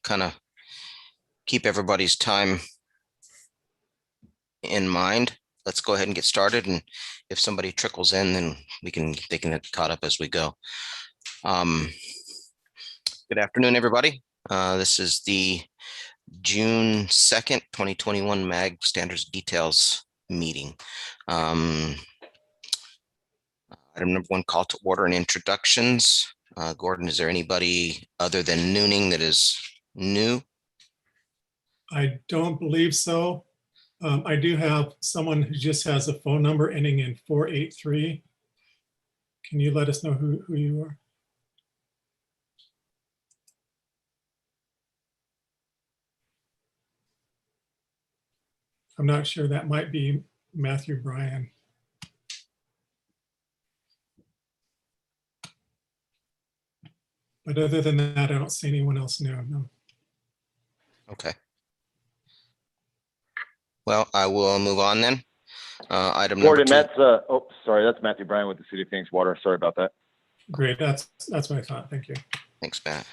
kind of keep everybody's time in mind, let's go ahead and get started. And if somebody trickles in, then they can get caught up as we go. Good afternoon, everybody. This is the June 2nd, 2021 MAG Standards Details meeting. Item number 1, call to order and introductions. Gordon, is there anybody other than Nooning that is new? I don't believe so. I do have someone who just has a phone number ending in 483. Can you let us know who you are? I'm not sure. That might be Matthew Bryan. But other than that, I don't see anyone else new. No. Okay. Well, I will move on then. Item Gordon, number 2. that's sorry, that's Matthew Bryan with the City of Phoenix Water. Sorry about that. Great. That's what I thought. Thank you. Thanks, Matt.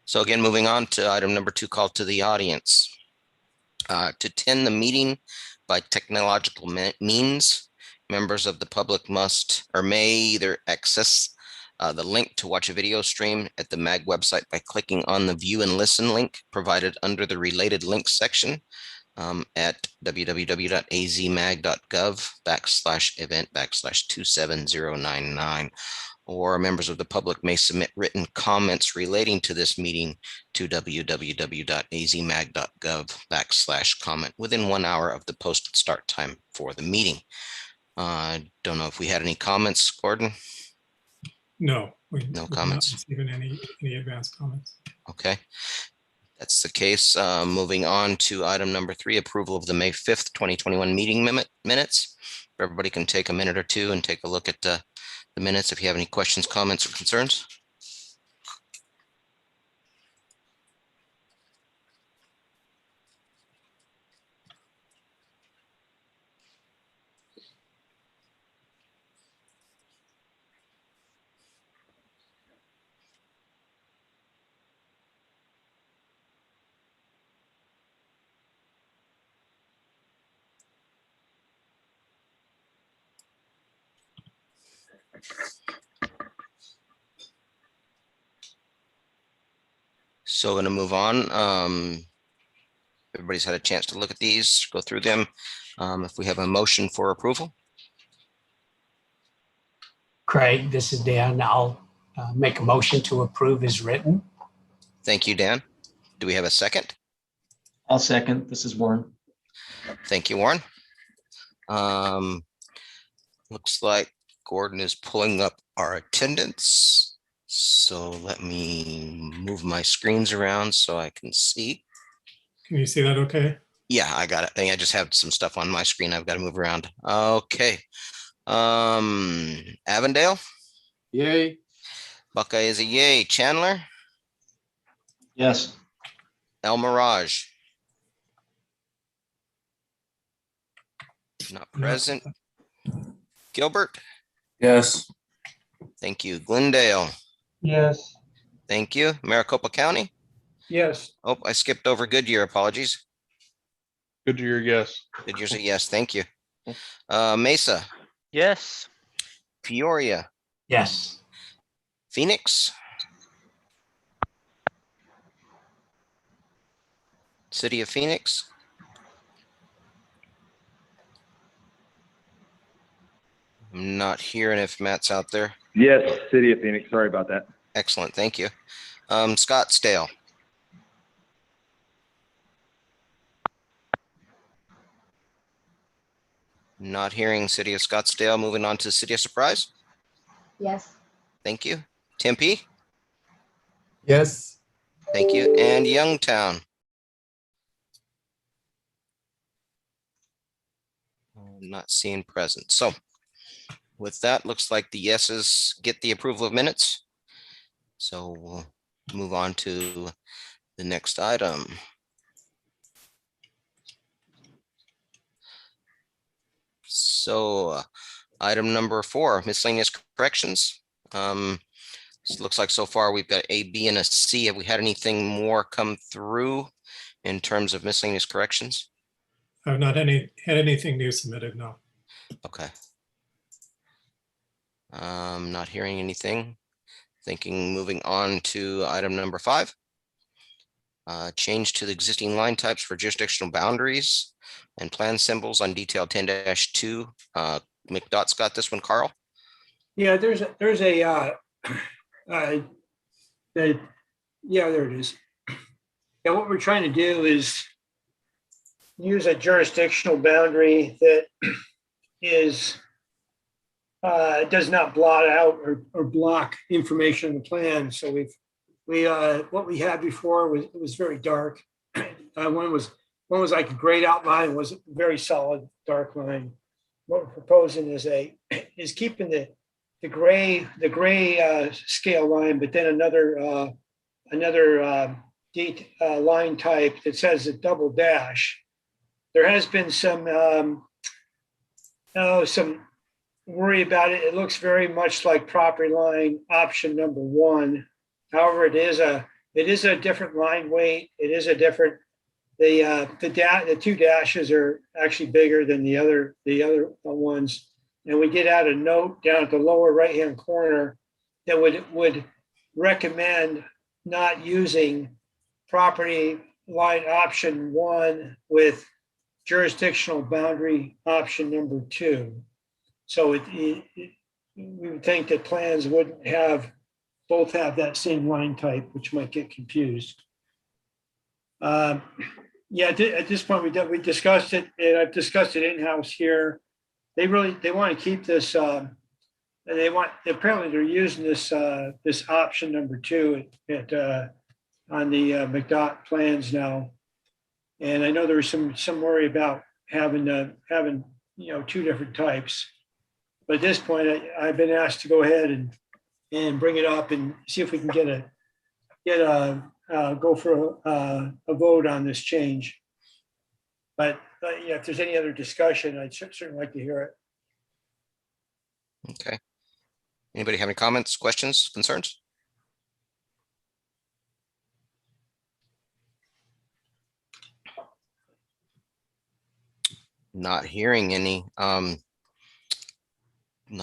So again, moving on to item number 2, call to the audience. To attend the meeting by technological means, members of the public must or may either access the link to watch a video stream at the MAG website by clicking on the view and listen link provided under the related links section at www.azmag.gov/event/27099. Or members of the public may submit written comments relating to this meeting to www.azmag.gov/comment within 1 hour of the posted start time for the meeting. I don't know if we had any comments, Gordon? No, no comments. Not receiving any advanced comments. Okay, that's the case. Moving on to item number 3, approval of the May 5th, 2021 meeting minutes. Everybody can take a minute or two and take a look at the minutes if you have any questions, comments, or concerns. So going to move on. Everybody's had a chance to look at these, go through them. If we have a motion for approval. Craig, this is Dan. I'll make a motion to approve as written. Thank you, Dan. Do we have a second? I'll second. This is Warren. Thank you, Warren. Looks like Gordon is pulling up our attendance. So let me move my screens around so I can see. Can you see that okay? Yeah, I got it. I just have some stuff on my screen I've got to move around. Okay. Avondale? Yay. Buckeye is a yay. Chandler? Yes. El Mirage? Not present. Gilbert? Yes. Thank you. Glendale? Yes. Thank you. Maricopa County? Yes. Oh, I skipped over Goodyear. Apologies. Goodyear, yes. Goodyear's a yes. Thank you. Mesa? Yes. Peoria? Yes. Phoenix? City of Phoenix? I'm not hearing if Matt's out there. Yes, City of Phoenix. Sorry about that. Excellent. Thank you. Scottsdale? Not hearing City of Scottsdale. Moving on to City of Surprise. Yes. Thank you. Tempe? Yes. Thank you. And Youngtown? I'm not seeing present. So with that, looks like the yeses get the approval of minutes. So we'll move on to the next item. So item number 4, miscellaneous corrections. So it looks like so far we've got A, B, and a C. Have we had anything more come through in terms of miscellaneous corrections? I've not had anything new submitted, no. Okay. Not hearing anything. Thinking moving on to item number 5. Change to the existing line types for jurisdictional boundaries and plan symbols on detail 10-2. McDot's got this one, Carl. Yeah, there's a, yeah, there it is. Yeah, what we're trying to do is use a jurisdictional boundary that is, does not blot out or block information in the plan. So what we had before was very dark. One was like a great outline, was a very solid dark line. What we're proposing is keeping the gray scale line, but then another line type that says a double dash. There has been some worry about it. It looks very much like property line option number 1. However, it is a different line weight. It is a different. The 2 dashes are actually bigger than the other ones, and we did add a note down at the lower right hand corner that would recommend not using property line option 1 with jurisdictional boundary option number 2. So we would think that plans wouldn't both have that same line type, which might get confused. Yeah, at this point we discussed it, and I've discussed it in-house here. They want to keep this, and apparently they're using this option number 2 on the McDOT plans now. And I know there was some worry about having 2 different types, but at this point I've been asked to go ahead and bring it up and see if we can go for a vote on this change. But yeah, if there's any other discussion, I'd certainly like to hear it. Okay. Anybody have any comments, questions, concerns? Not hearing any. I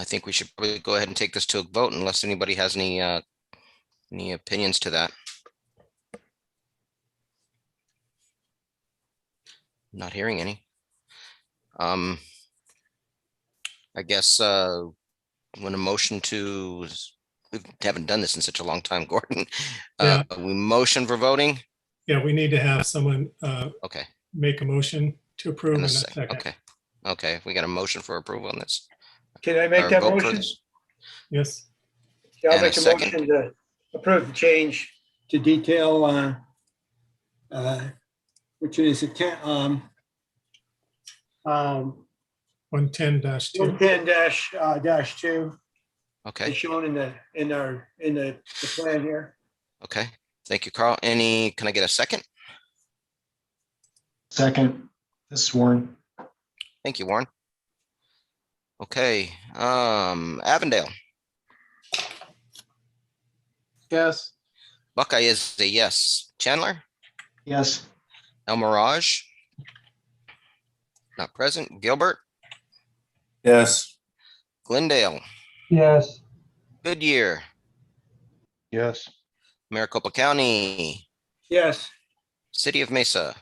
think we should probably go ahead and take this to a vote unless anybody has any opinions to that. Not hearing any. I guess when a motion to, we haven't done this in such a long time, Gordon. Yeah. We motion for voting. Yeah, we need to have someone Okay. make a motion to approve And in a a sec- second. Okay. Okay. We got a motion for approval on this. Can I make Or that vote for motion? this. Yes, Yeah, I'll And a make a second. motion to approve the change to detail, which is 110-2. 110-2, Okay. as shown in the plan here. Okay. Thank you, Carl. Can I get a second? Second. This is Warren. Thank you, Warren. Okay. Avondale. Yes. Buckeye is a yes. Chandler? Yes. El Mirage? Not present. Gilbert? Yes. Glendale? Yes. Goodyear? Yes. Maricopa County? Yes. City of Mesa?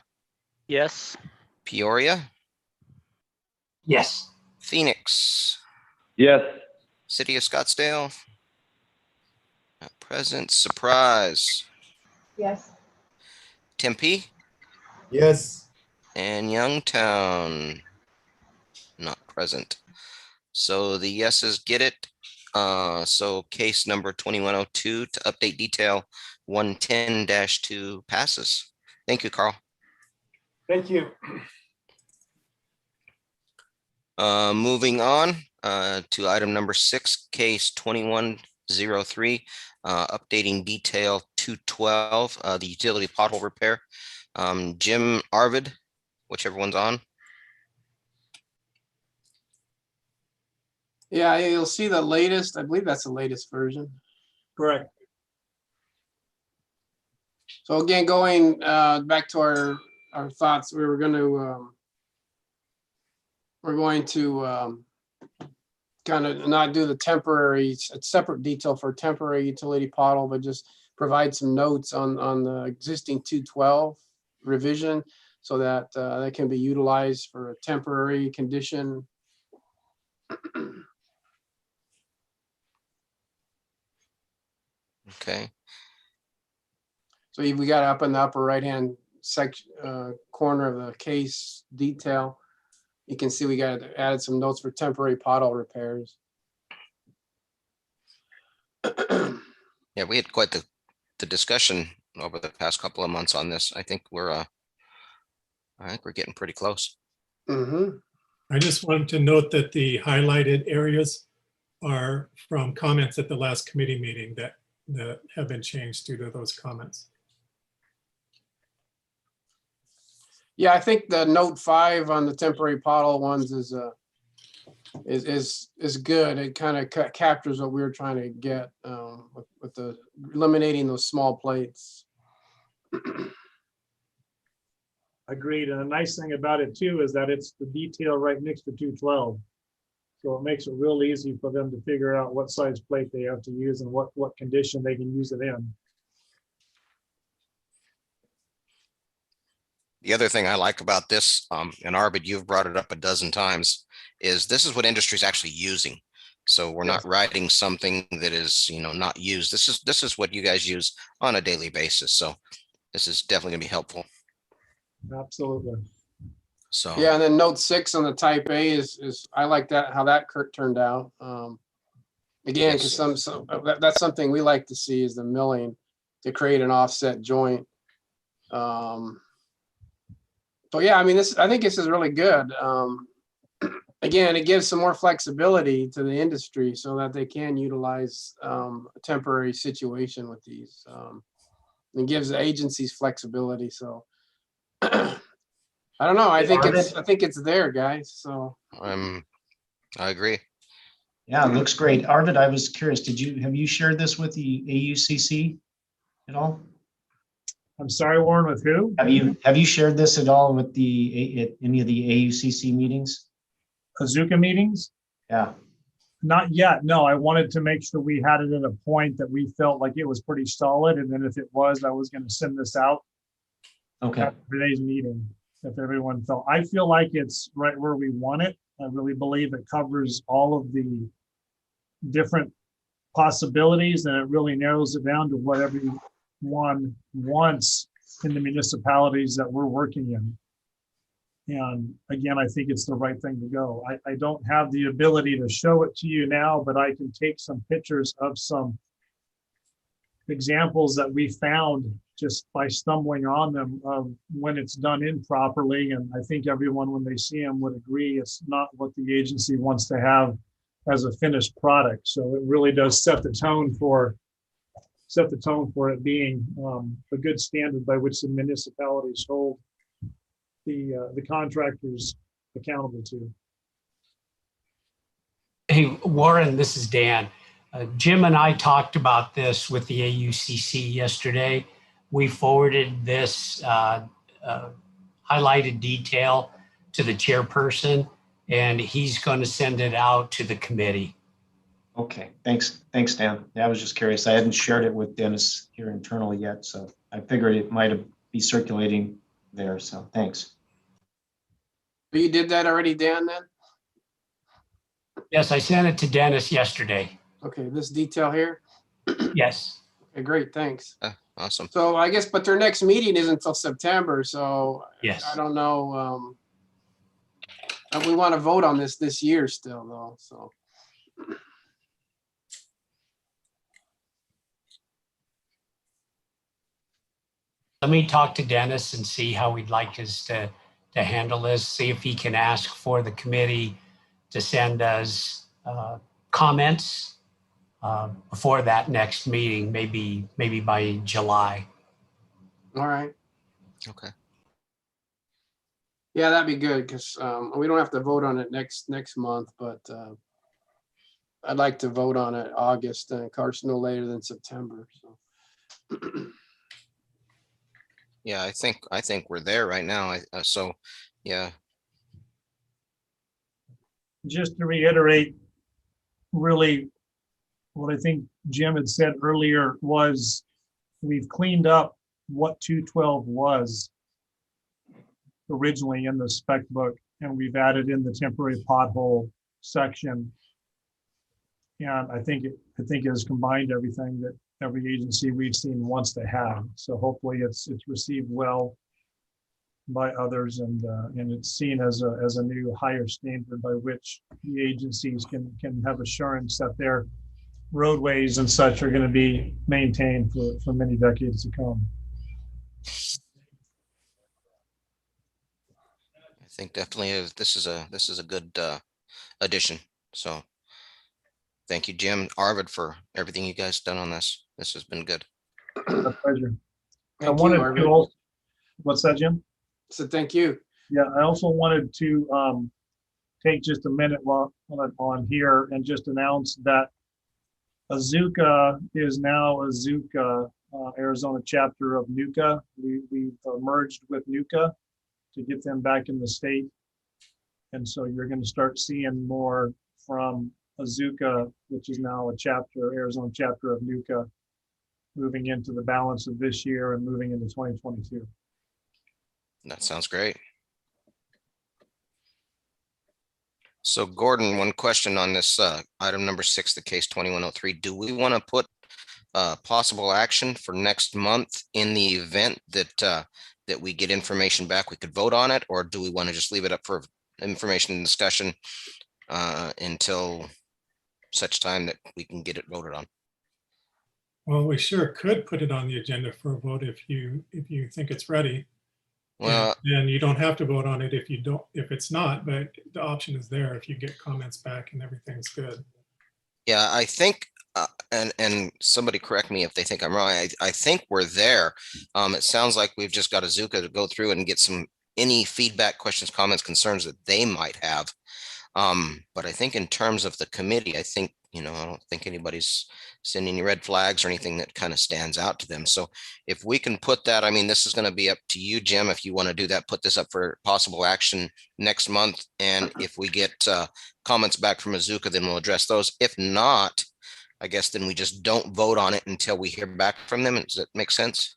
Yes. Peoria? Yes. Phoenix? Yes. City of Scottsdale? Not present. Surprise. Yes. Tempe? Yes. And Youngtown? Not present. So the yeses get it. So case number 2102 to update detail 110-2 passes. Thank you, Carl. Thank you. Moving on to item number 6, case 2103, updating detail 212, the utility pothole repair. Jim, Arvid, whichever one's on. Yeah, you'll see the latest. I believe that's the latest version. Correct. So again, going back to our thoughts, we're going to kind of not do the temporary, a separate detail for temporary utility pothole, but just provide some notes on the existing 212 revision so that that can be utilized for a temporary condition. Okay. So we got up in the upper right-hand section corner of the case detail. You can see we got added some notes for temporary pothole repairs. Yeah, we had quite the discussion over the past couple of months on this. I think we're getting pretty close. Mm-hmm. I just wanted to note that the highlighted areas are from comments at the last committee meeting that have been changed due to those comments. Yeah, I think the note 5 on the temporary pothole ones is good. It kind of captures what we were trying to get with the eliminating those small plates. Agreed. And the nice thing about it too is that it's the detail right next to 212. So it makes it real easy for them to figure out what size plate they have to use and what condition they can use it in. The other thing I like about this, and Arvid, you've brought it up a dozen times, is this is what industry is actually using. So we're not writing something that is, not used. This is what you guys use on a daily basis. So this is definitely gonna be helpful. Absolutely. So Yeah, and then note 6 on the type A is I like that, how that turned out. Again, because that's something we like to see is the milling to create an offset joint. So yeah, I mean, I think this is really good. Again, it gives some more flexibility to the industry so that they can utilize a temporary situation with these. It gives the agencies flexibility. So I don't know. I think it's there, guys. So I agree. Yeah, it looks great. Arvid, I was curious, have you shared this with the AUCC at all? I'm sorry, Warren, with who? Have you shared this at all with any of the AUCC meetings? Kazuka meetings? Yeah. Not yet. No, I wanted to make sure we had it at a point that we felt like it was pretty solid. And then if it was, I was going to send this out. Okay. At today's meeting, if everyone felt, I feel like it's right where we want it. I really believe it covers all of the different possibilities and it really narrows it down to what everyone wants in the municipalities that we're working in. And again, I think it's the right thing to go. I don't have the ability to show it to you now, but I can take some pictures of some examples that we found just by stumbling on them of when it's done improperly. And I think everyone, when they see them, would agree it's not what the agency wants to have as a finished product. So it really does set the tone for it being a good standard by which the municipalities hold the contractors accountable to. Hey, Warren, this is Dan. Jim and I talked about this with the AUCC yesterday. We forwarded this highlighted detail to the chairperson, and he's going to send it out to the committee. Okay, thanks, Dan. Yeah, I was just curious. I hadn't shared it with Dennis here internally yet, so I figured it might be circulating there. So thanks. you did that already, Dan, then? Yes, I sent it to Dennis yesterday. Okay, this detail here? Yes. Okay, great, thanks. Awesome. So I guess, but their next meeting isn't until September, so Yes. I don't know. We want to vote on this year still, though, so. Let me talk to Dennis and see how we'd like us to handle this, see if he can ask for the committee to send us comments before that next meeting, maybe by July. All right. Okay. Yeah, that'd be good because we don't have to vote on it next month, but I'd like to vote on it August and Carson no later than September. So. Yeah, I think we're there right now. So, yeah, Just to reiterate, really, what I think Jim had said earlier was we've cleaned up what 212 was originally in the spec book, and we've added in the temporary pothole section. And I think it has combined everything that every agency we've seen wants to have. So hopefully it's received well by others, and it's seen as a new higher standard by which the agencies can have assurance that their roadways and such are going to be maintained for many decades to come. I think definitely this is a good addition. So thank you, Jim, Arvid, for everything you guys done on this. This has been good. A pleasure. Thank wanted you, Arvid. to also, what's that, Jim? So thank you. Yeah, I also wanted to take just a minute while I'm on here and just announce that Azuka is now Azuka, Arizona chapter of NUCA. We've merged with NUCA to get them back in the state. And so you're going to start seeing more from Azuka, which is now a chapter, Arizona chapter of NUCA, moving into the balance of this year and moving into 2022. That sounds great. So Gordon, one question on this item number 6, the case 2103. Do we want to put possible action for next month in the event that that we get information back? We could vote on it, or do we want to just leave it up for information and discussion until such time that we can get it voted on? Well, we sure could put it on the agenda for a vote if you think it's ready. Well, And you don't have to vote on it if it's not, but the option is there if you get comments back and everything's good. yeah, I think, and somebody correct me if they think I'm wrong. I think we're there. It sounds like we've just got Azuka to go through and get any feedback, questions, comments, concerns that they might have. But I think in terms of the committee, I think, I don't think anybody's sending any red flags or anything that kind of stands out to them. So if we can put that, I mean, this is going to be up to you, Jim, if you want to do that, put this up for possible action next month. And if we get comments back from Azuka, then we'll address those. If not, I guess then we just don't vote on it until we hear back from them. Does that make sense?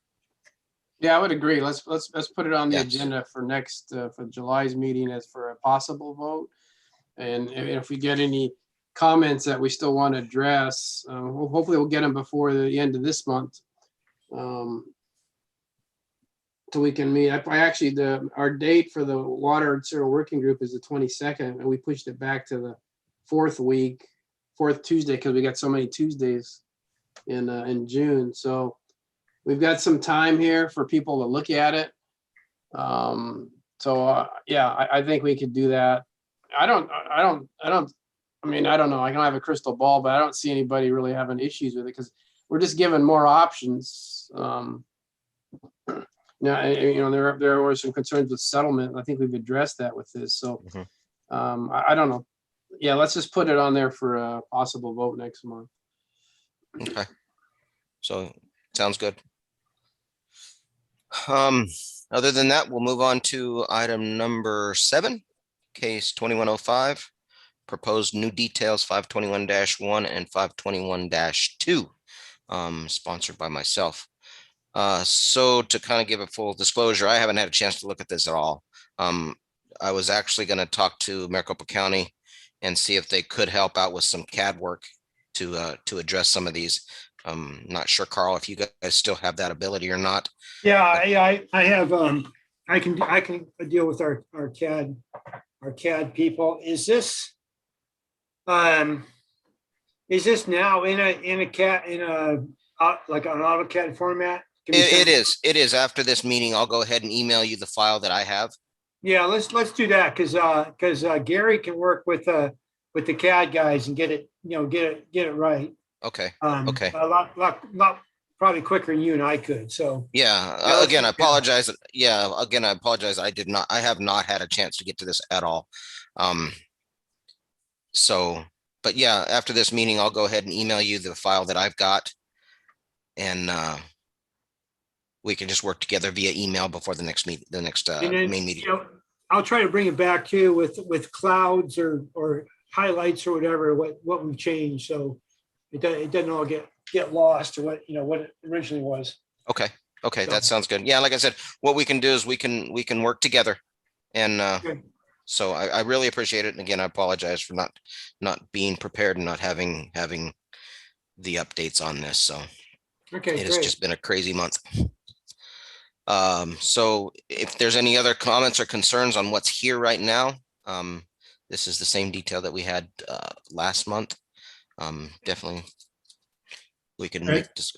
Yeah, I would agree. Let's put it on the Yes. agenda for for July's meeting as for a possible vote. And if we get any comments that we still want to address, hopefully we'll get them before the end of this month. So we can meet. I actually, our date for the water and sewer working group is the 22nd, and we pushed it back to the fourth Tuesday, because we got so many Tuesdays in June. So we've got some time here for people to look at it. Yeah, I think we could do that. I don't know. I don't have a crystal ball, but I don't see anybody really having issues with it, because we're just given more options. Now, there were some concerns with settlement. I think we've addressed that with this. So I don't know. Yeah, let's just put it on there for a possible vote next month. Okay. So sounds good. Other than that, we'll move on to item number 7, case 2105, proposed new details 521-1 and 521-2, sponsored by myself. So to kind of give a full disclosure, I haven't had a chance to look at this at all. I was actually going to talk to Maricopa County and see if they could help out with some CAD work to address some of these. Not sure, Carl, if you guys still have that ability or not. Yeah, I have, I can deal with our CAD people. Is this now in a CAD, like an AutoCAD format? It is. After this meeting, I'll go ahead and email you the file that I have. Yeah, let's do that, because Gary can work with the CAD guys and get it right. Okay. Okay. A lot probably quicker than you and I could. So yeah. Again, I apologize. Yeah. Again, I apologize. I have not had a chance to get to this at all. So but yeah, after this meeting, I'll go ahead and email you the file that I've got. And we can just work together via email before the next meet, the next And then, main meeting. I'll try to bring it back too with clouds or highlights or whatever, what we've changed. So it doesn't all get lost to what it originally was. Okay. Okay. That sounds good. Yeah. Like I said, what we can do is we can work together. And Okay. so I really appreciate it. And again, I apologize for not being prepared and not having the updates on this. So Okay, it has great. just been a crazy month. So if there's any other comments or concerns on what's here right now, this is the same detail that we had last month. Definitely we can Right. make this.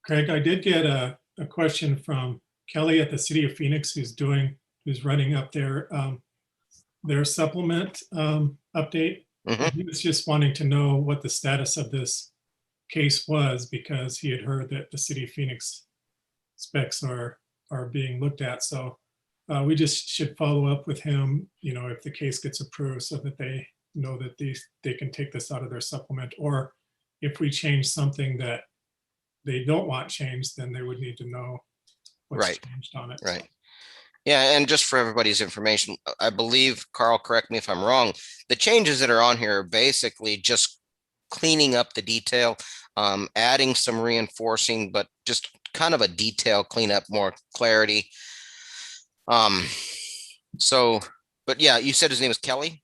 Craig, I did get a question from Kelly at the City of Phoenix, who's running up their supplement update. Mhm. He was just wanting to know what the status of this case was because he had heard that the City of Phoenix specs are being looked at. So we just should follow up with him, if the case gets approved so that they know that they can take this out of their supplement, or if we change something that they don't want changed, then they would need to know what's Right. changed on it. Right. Yeah, and just for everybody's information, I believe, Carl, correct me if I'm wrong, the changes that are on here are basically just cleaning up the detail, adding some reinforcing, but just kind of a detail cleanup, more clarity. So, but yeah, you said his name was Kelly?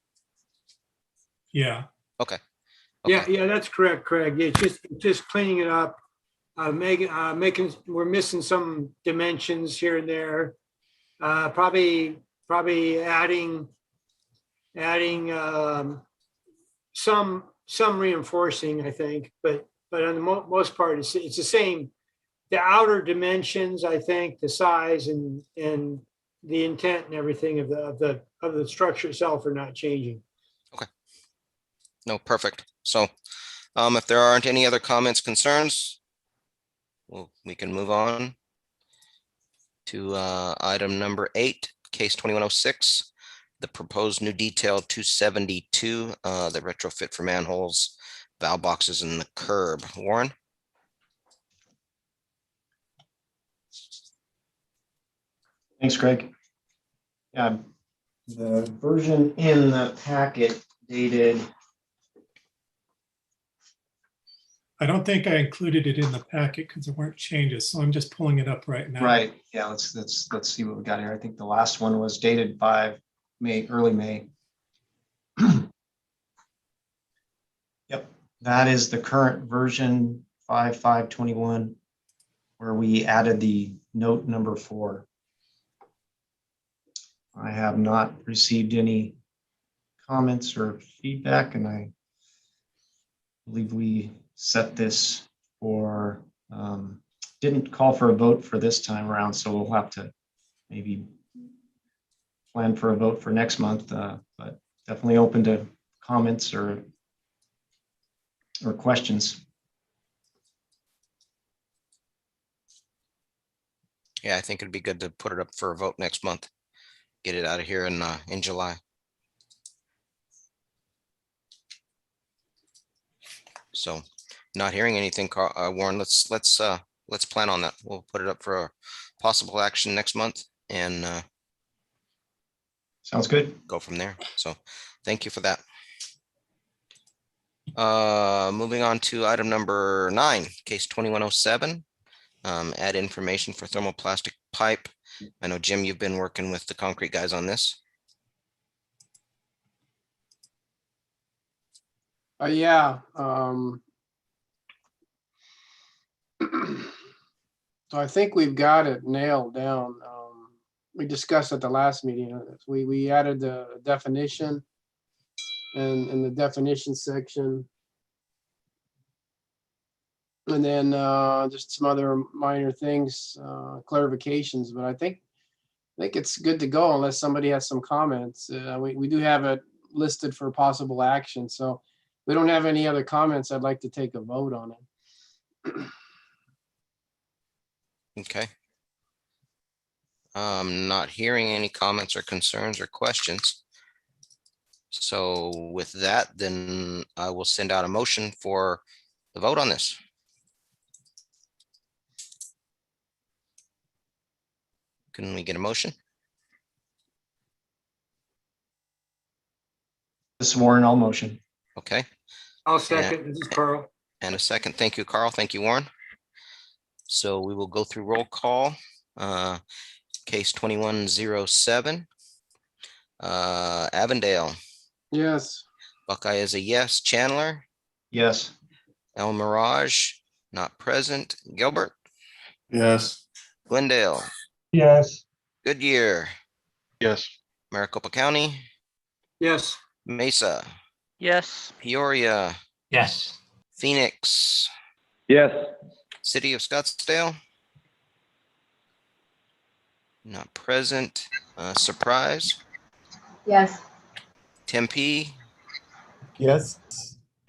Yeah. Okay. Yeah, that's correct, Craig. Yeah, it's just cleaning it up, making we're missing some dimensions here and there. Probably adding some reinforcing, I think, but on the most part, it's the same. The outer dimensions, I think, the size and the intent and everything of the structure itself are not changing. No, perfect. So, if there aren't any other comments, concerns, well, we can move on to item number 8, case 2106, the proposed new detail 272, the retrofit for manholes, valve boxes, and the curb. Warren? Thanks, Greg. Yeah, the version in the packet dated, I don't think I included it in the packet because there weren't changes, so I'm just pulling it up right now. right, yeah, let's see what we got here. I think the last one was dated by early May. Yep, that is the current version 5.521, where we added the note number 4. I have not received any comments or feedback, and I believe we set this for, didn't call for a vote for this time around, so we'll have to maybe plan for a vote for next month, but definitely open to comments or questions. Yeah, I think it'd be good to put it up for a vote next month. Get it out of here in July. So, not hearing anything, Warren, let's plan on that. We'll put it up for a possible action next month and Sounds good. go from there. So, thank you for that. Moving on to item number 9, case 2107. Add information for thermoplastic pipe. I know, Jim, you've been working with the concrete guys on this. Yeah. So I think we've got it nailed down. We discussed at the last meeting. We added the definition and in the definition section. And then just some other minor things, clarifications, but I think it's good to go unless somebody has some comments. We do have it listed for possible action. So if we don't have any other comments, I'd like to take a vote on it. Okay. Not hearing any comments or concerns or questions. So with that, then I will send out a motion for the vote on this. Can we get a motion? This is Warren, all motion. Okay, I'll second. This is Carl. and a second. Thank you, Carl. Thank you, Warren. So we will go through roll call. Case 2107. Avondale. Yes. Buckeye is a yes. Chandler. Yes. El Mirage, not present. Gilbert. Yes. Glendale. Yes. Goodyear. Yes. Maricopa County. Yes. Mesa. Yes. Peoria. Yes. Phoenix. Yes. City of Scottsdale. Not present. Surprise. Yes. Tempe Yes.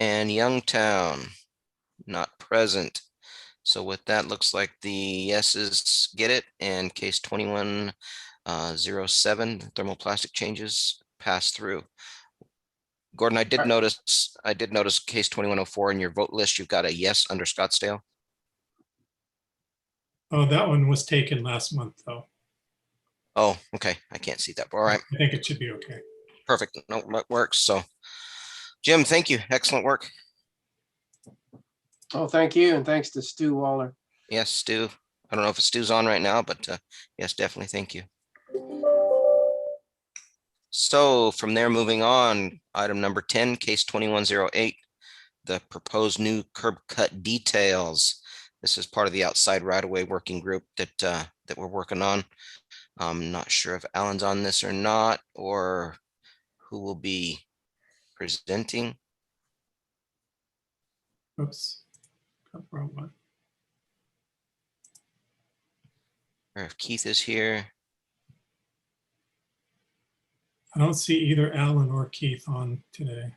and Youngtown. Not present. So with that, looks like the yeses get it, and case 2107 thermoplastic changes pass through. Gordon, I did notice case 2104 in your vote list. You've got a yes under Scottsdale. Oh, that one was taken last month, though. Oh, okay. I can't see that. All right, I think it should be okay. perfect. No, that works. So, Jim, thank you. Excellent work. Oh, thank you. And thanks to Stu Waller. Yes, Stu. I don't know if Stu's on right now, but yes, definitely. Thank you. So from there, moving on, item number 10, case 2108, the proposed new curb cut details. This is part of the outside right-of-way working group that we're working on. I'm not sure if Alan's on this or not, or who will be presenting. Oops. Wrong one. Or if Keith is here. I don't see either Alan or Keith on today.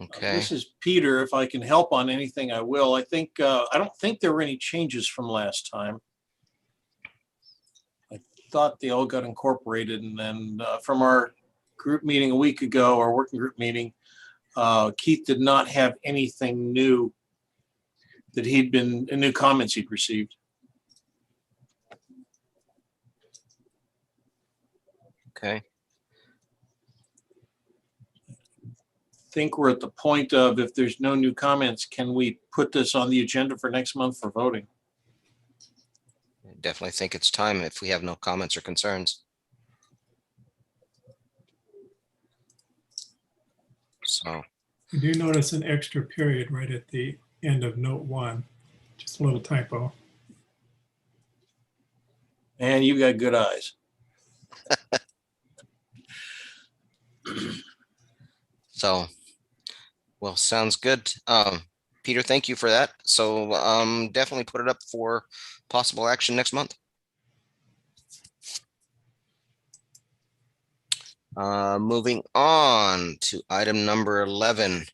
Okay, This is Peter. If I can help on anything, I will. I think, I don't think there were any changes from last time. I thought they all got incorporated, and then from our group meeting a week ago, our working group meeting, Keith did not have anything new that new comments he'd received. okay. Think we're at the point of, if there's no new comments, can we put this on the agenda for next month for voting? I definitely think it's time if we have no comments or concerns. So, You do notice an extra period right at the end of note 1, just a little typo. And you've got good eyes. so, well, sounds good. Peter, thank you for that. So definitely put it up for possible action next month. Moving on to item number 11,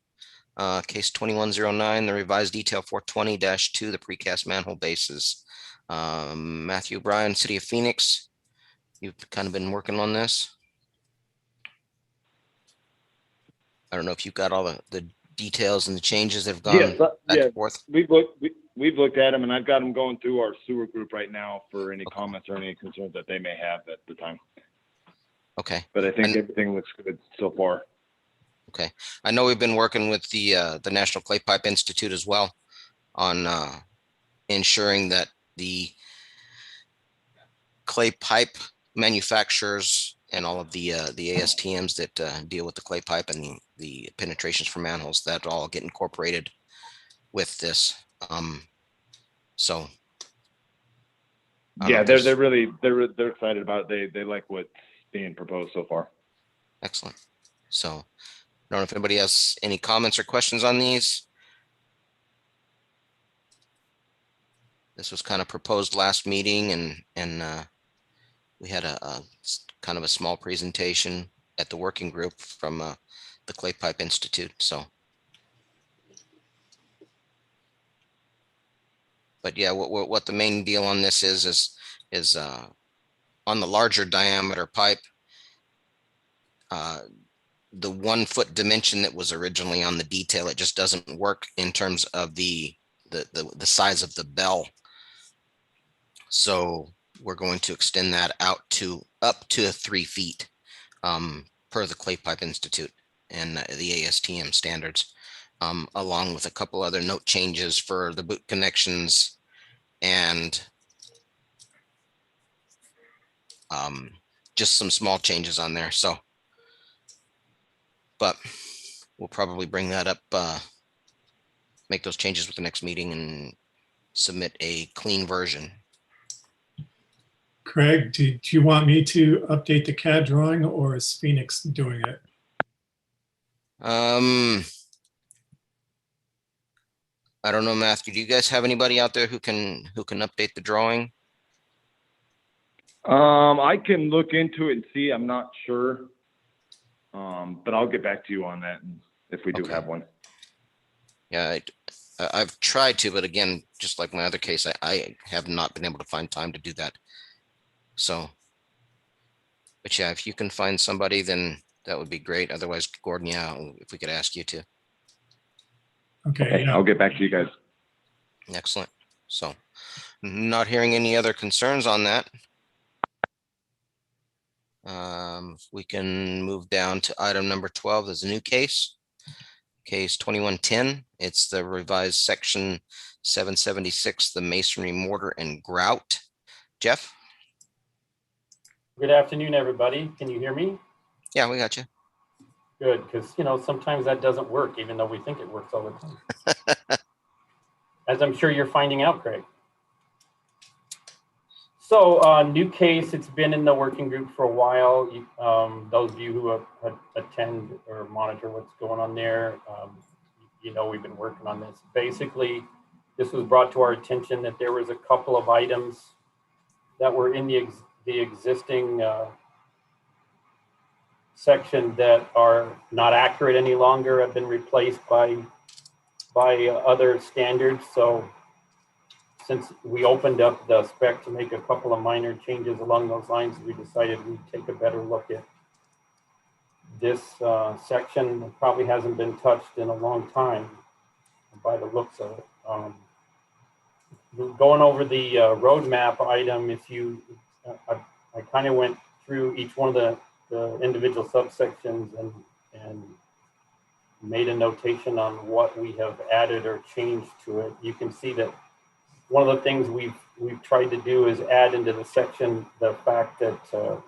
case 2109, the revised detail 420-2, the precast manhole bases. Matthew Bryan, City of Phoenix, you've kind of been working on this. I don't know if you've got all the details and the changes that have gone Yes, back yeah, and forth. we've looked at them, and I've got them going through our sewer group right now for any comments or any concerns that they may have at the time. Okay. But I think everything looks good so far. Okay. I know we've been working with the National Clay Pipe Institute as well on ensuring that the clay pipe manufacturers and all of the ASTMs that deal with the clay pipe and the penetrations for manholes, that all get incorporated with this. So Yeah, they're excited about it. They like what's being proposed so far. excellent. So I don't know if anybody has any comments or questions on these. This was kind of proposed last meeting, and we had a kind of a small presentation at the working group from the Clay Pipe Institute. So, but yeah, what the main deal on this is on the larger diameter pipe, the 1 foot dimension that was originally on the detail. It just doesn't work in terms of the size of the bell. So we're going to extend that out to up to 3 feet per the Clay Pipe Institute and the ASTM standards, along with a couple other note changes for the boot connections and just some small changes on there. So, but we'll probably bring that up, make those changes with the next meeting and submit a clean version. Craig, do you want me to update the CAD drawing, or is Phoenix doing it? I don't know, Matthew. Do you guys have anybody out there who can update the drawing? I can look into it and see. I'm not sure. But I'll get back to you on that if we do Okay. have one. Yeah, I've tried to, but again, just like my other case, I have not been able to find time to do that. So, but yeah, if you can find somebody, then that would be great. Otherwise, Gordon, yeah, if we could ask you to. Okay, yeah. I'll get back to you guys. Excellent. So, not hearing any other concerns on that. We can move down to item number 12. There's a new case. Case 2110. It's the revised section 776, the masonry, mortar, and grout. Jeff? Good afternoon, everybody. Can you hear me? Yeah, we got you. Good, because sometimes that doesn't work, even though we think it works all the time. As I'm sure you're finding out, Craig. So, new case. It's been in the working group for a while. Those of you who attend or monitor what's going on there, we've been working on this. Basically, this was brought to our attention that there was a couple of items that were in the existing section that are not accurate any longer, have been replaced by other standards. So since we opened up the spec to make a couple of minor changes along those lines, we decided we'd take a better look at this section. That probably hasn't been touched in a long time by the looks of it. Going over the roadmap item, I kind of went through each one of the individual subsections and made a notation on what we have added or changed to it. You can see that one of the things we've tried to do is add into the section the fact that a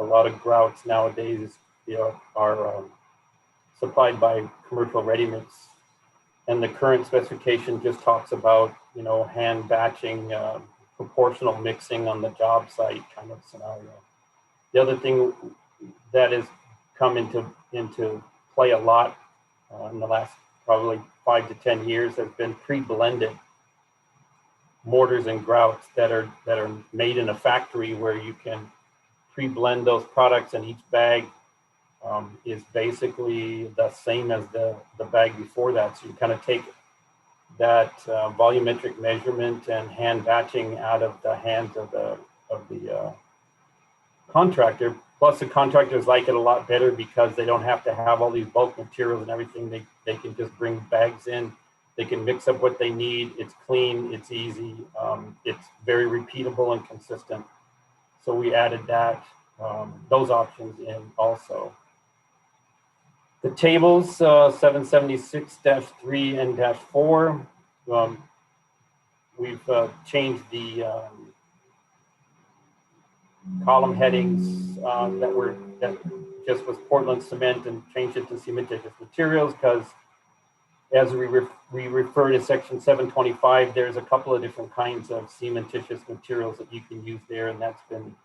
lot of grouts nowadays are supplied by commercial ready mix, and the current specification just talks about hand batching, proportional mixing on the job site kind of scenario. The other thing that has come into play a lot in the last probably 5 to 10 years has been pre-blended mortars and grouts that are made in a factory, where you can pre-blend those products, and each bag is basically the same as the bag before that. So you kind of take that volumetric measurement and hand batching out of the hands of the contractor. Plus, the contractors like it a lot better because they don't have to have all these bulk materials and everything. They can just bring bags in. They can mix up what they need. It's clean, it's easy, it's very repeatable and consistent. So we added those options in also. The tables 776-3 and -4, we've changed the column headings that just was Portland cement and changed it to cementitious materials, because as we refer to section 725, there's a couple of different kinds of cementitious materials that you can use there, and that's been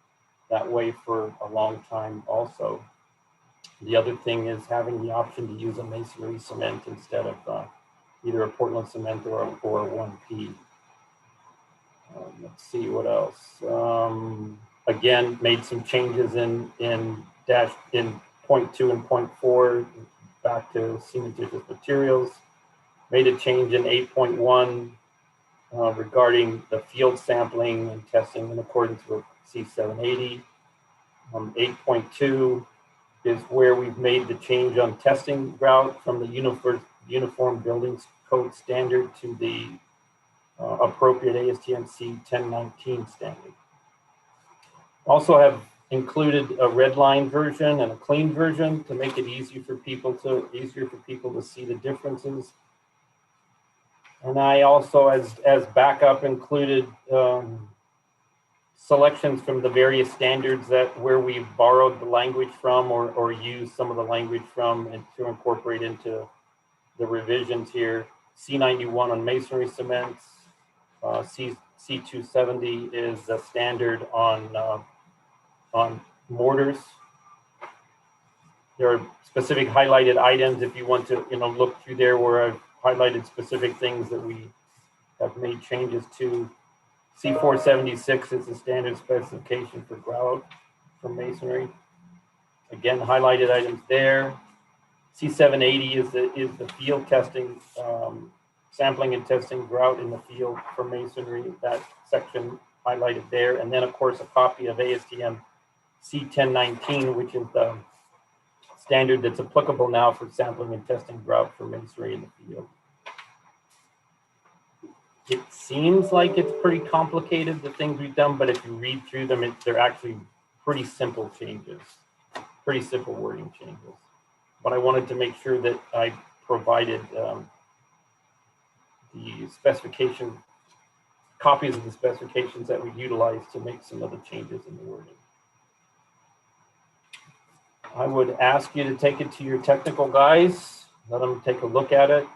that way for a long time also. The other thing is having the option to use a masonry cement instead of either a Portland cement or a 1P. Let's see what else. Again, made some changes in point 2 and point 4 back to cementitious materials. Made a change in 8.1 regarding the field sampling and testing in accordance with C780. 8.2 is where we've made the change on testing grout from the uniform buildings code standard to the appropriate ASTM C1019 standard. Also have included a red line version and a clean version to make it easier for people to see the differences. And I also, as backup, included selections from the various standards that where we've borrowed the language from or used some of the language from and to incorporate into the revisions here. C91 on masonry cements, C270 is the standard on mortars. There are specific highlighted items if you want to, look through there where I've highlighted specific things that we have made changes to. C476 is the standard specification for grout for masonry. Again, highlighted items there. C780 is the field testing, sampling and testing grout in the field for masonry. That section highlighted there. And then, of course, a copy of ASTM C1019, which is the standard that's applicable now for sampling and testing grout for masonry in the field. It seems like it's pretty complicated, the things we've done, but if you read through them, they're actually pretty simple changes, pretty simple wording changes. But I wanted to make sure that I provided the specification, copies of the specifications that we utilized to make some of the changes in the wording. I would ask you to take it to your technical guys, let them take a look at it.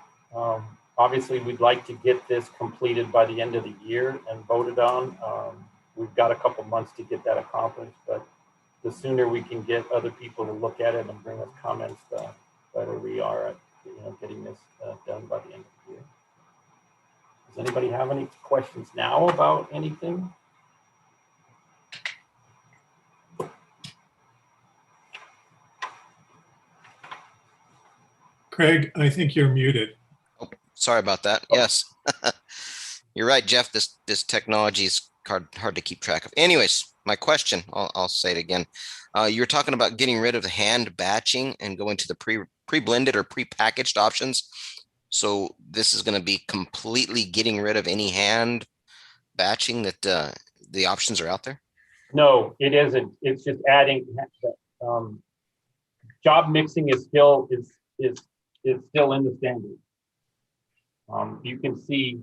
Obviously, we'd like to get this completed by the end of the year and voted on. We've got a couple months to get that accomplished, but the sooner we can get other people to look at it and bring us comments, the better we are at getting this done by the end of the year. Does anybody have any questions now about anything? Craig, I think you're muted. Oh, sorry about that. Yes. You're right, Jeff. This technology is hard to keep track of. Anyways, my question, I'll say it again. You were talking about getting rid of the hand batching and going to the pre-blended or pre-packaged options. So this is going to be completely getting rid of any hand batching that the options are out there? No, it isn't. It's just adding. Job mixing is still in the standard. You can see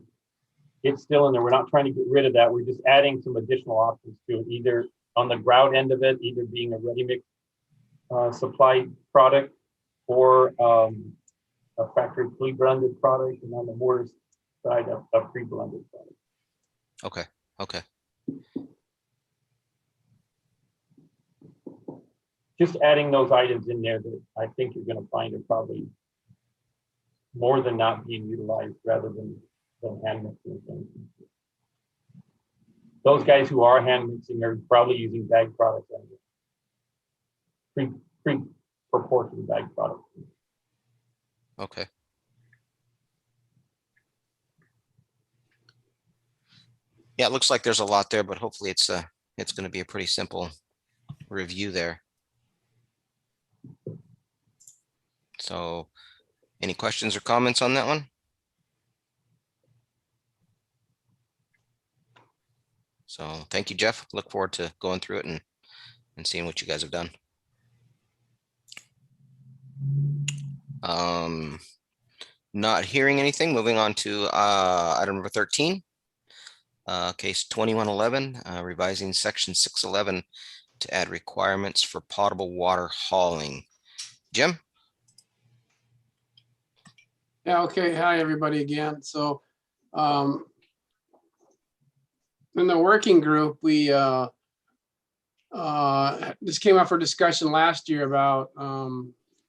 it's still in there. We're not trying to get rid of that. We're just adding some additional options to it, either on the grout end of it, either being a ready mix supply product or a factory pre-blended product, and on the mortar side, a pre-blended product. Okay. Okay. Just adding those items in there that I think you're going to find are probably more than not being utilized rather than hand mixing things. Those guys who are hand mixing are probably using bag products and pre-proportioned bag products. Okay. Yeah, it looks like there's a lot there, but hopefully it's going to be a pretty simple review there. So, any questions or comments on that one? So, thank you, Jeff. Look forward to going through it and seeing what you guys have done. Not hearing anything. Moving on to item number 13. Case 2111, revising section 611 to add requirements for potable water hauling. Jim? Yeah, okay. Hi, everybody again. So in the working group, we this came up for discussion last year about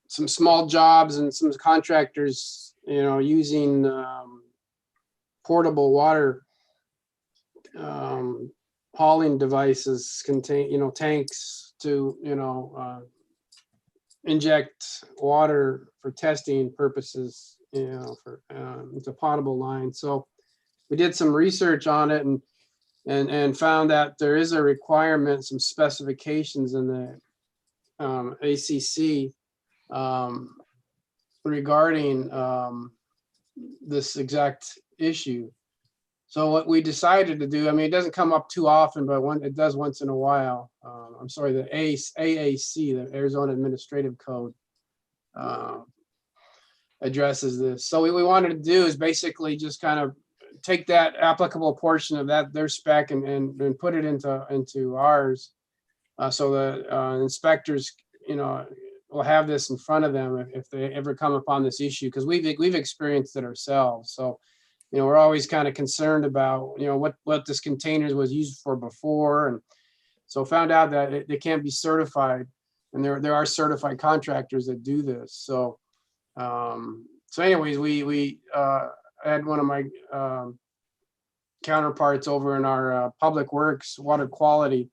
some small jobs and some contractors, using portable water hauling devices, contain tanks to inject water for testing purposes, for it's a potable line. So we did some research on it and found that there is a requirement, some specifications in the ACC regarding this exact issue. So what we decided to do, I mean, it doesn't come up too often, but it does once in a while. I'm sorry, the AAC, the Arizona Administrative Code, addresses this. So what we wanted to do is basically just kind of take that applicable portion of their spec and put it into ours. So the inspectors, will have this in front of them if they ever come upon this issue, because we've experienced it ourselves. So, we're always kind of concerned about, what this container was used for before. And so found out that they can't be certified, and there are certified contractors that do this. So, anyways, we had one of my counterparts over in our public works water quality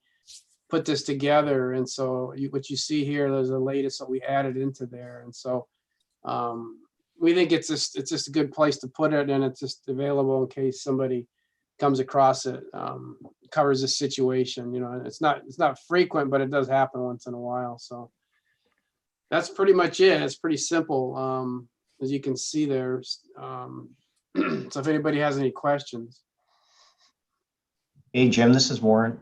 put this together. And so what you see here, there's the latest that we added into there. And so we think it's just a good place to put it, and it's just available in case somebody comes across it. Covers the situation. It's not frequent, but it does happen once in a while. So that's pretty much it. It's pretty simple, as you can see there. So if anybody has any questions. Hey, Jim, this is Warren.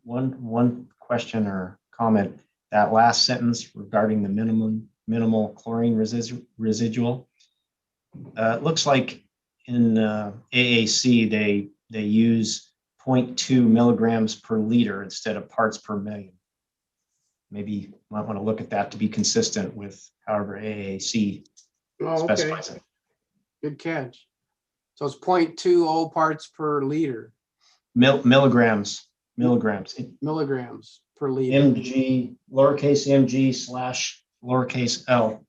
One question or comment. That last sentence regarding the minimal chlorine residual. It looks like in AAC they use 0.2 milligrams per liter instead of parts per million. Maybe you might want to look at that to be consistent with however AAC specifies it. Good catch. So it's 0.20 parts per liter. Milligrams per liter. mg, lowercase mg / lowercase l.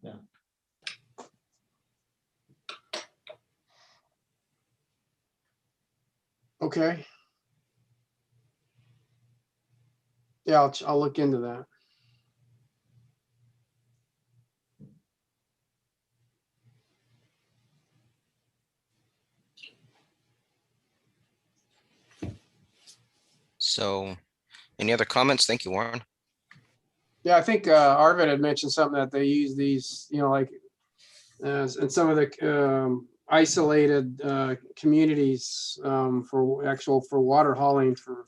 Yeah. Okay. Yeah, I'll look into that. So any other comments? Thank you, Warren. Yeah, I think Arvid had mentioned something that they use these, like in some of the isolated communities for water hauling for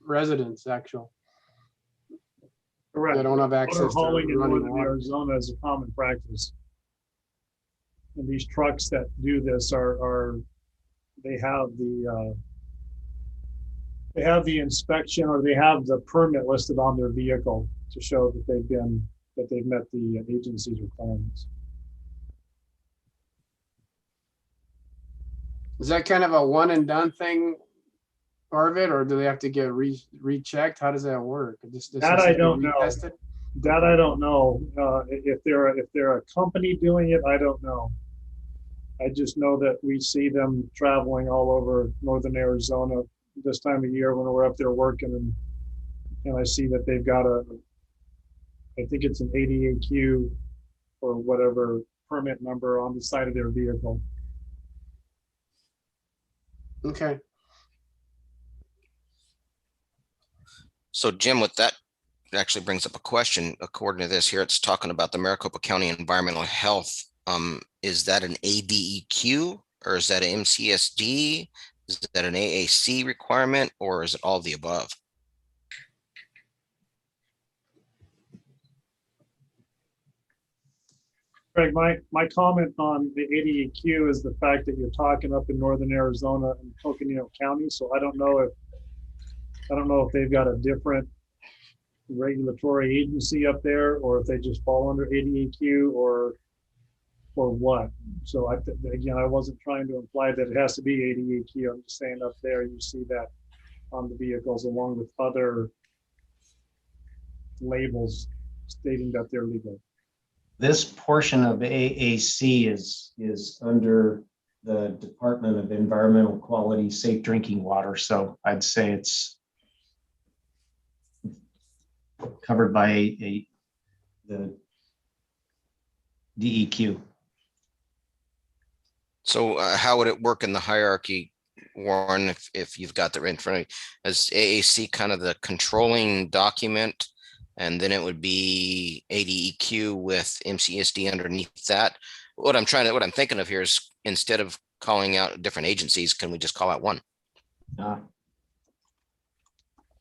residents, actual. Correct. They don't have Water access to hauling in running northern water. Arizona is a common practice. And these trucks that do this they have the inspection, or they have the permit listed on their vehicle to show that they've met the agency's requirements. Is that kind of a one and done thing, Arvid, or do they have to get rechecked? How does that work? That I don't know. That I don't know. If they're a company doing it, I don't know. I just know that we see them traveling all over northern Arizona this time of year when we're up there working, and I see that they've got I think it's an ADAQ or whatever permit number on the side of their vehicle. Okay. So Jim, with that, it actually brings up a question. According to this here, it's talking about the Maricopa County Environmental Health. Is that an ADEQ, or is that an MCSD? Is that an AAC requirement, or is it all the above? Greg, my comment on the ADEQ is the fact that you're talking up in northern Arizona and Coconino County. So I don't know if they've got a different regulatory agency up there, or if they just fall under ADEQ or what. So again, I wasn't trying to imply that it has to be ADEQ. I'm just saying up there you see that on the vehicles along with other labels stating that they're legal. This portion of AAC is under the Department of Environmental Quality, Safe Drinking Water. So I'd say it's covered by the DEQ. So how would it work in the hierarchy Warren, if you've got the in front of you, as AAC kind of the controlling document, and then it would be ADEQ with MCSD underneath that. What I'm thinking of here is instead of calling out different agencies, can we just call out one? Uh,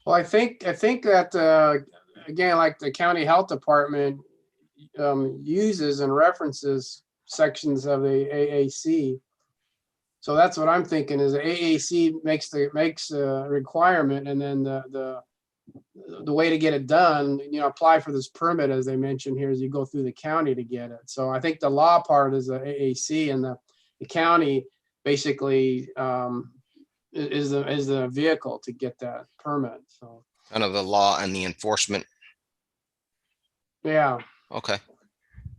Well, I think that, again, like the county health department uses and references sections of the AAC. So that's what I'm thinking is the AAC makes a requirement, and then the way to get it done, apply for this permit, as they mentioned here, is you go through the county to get it. So I think the law part is the AAC, and the county basically is the vehicle to get that permit. So Kind of the law and the enforcement. yeah, Okay,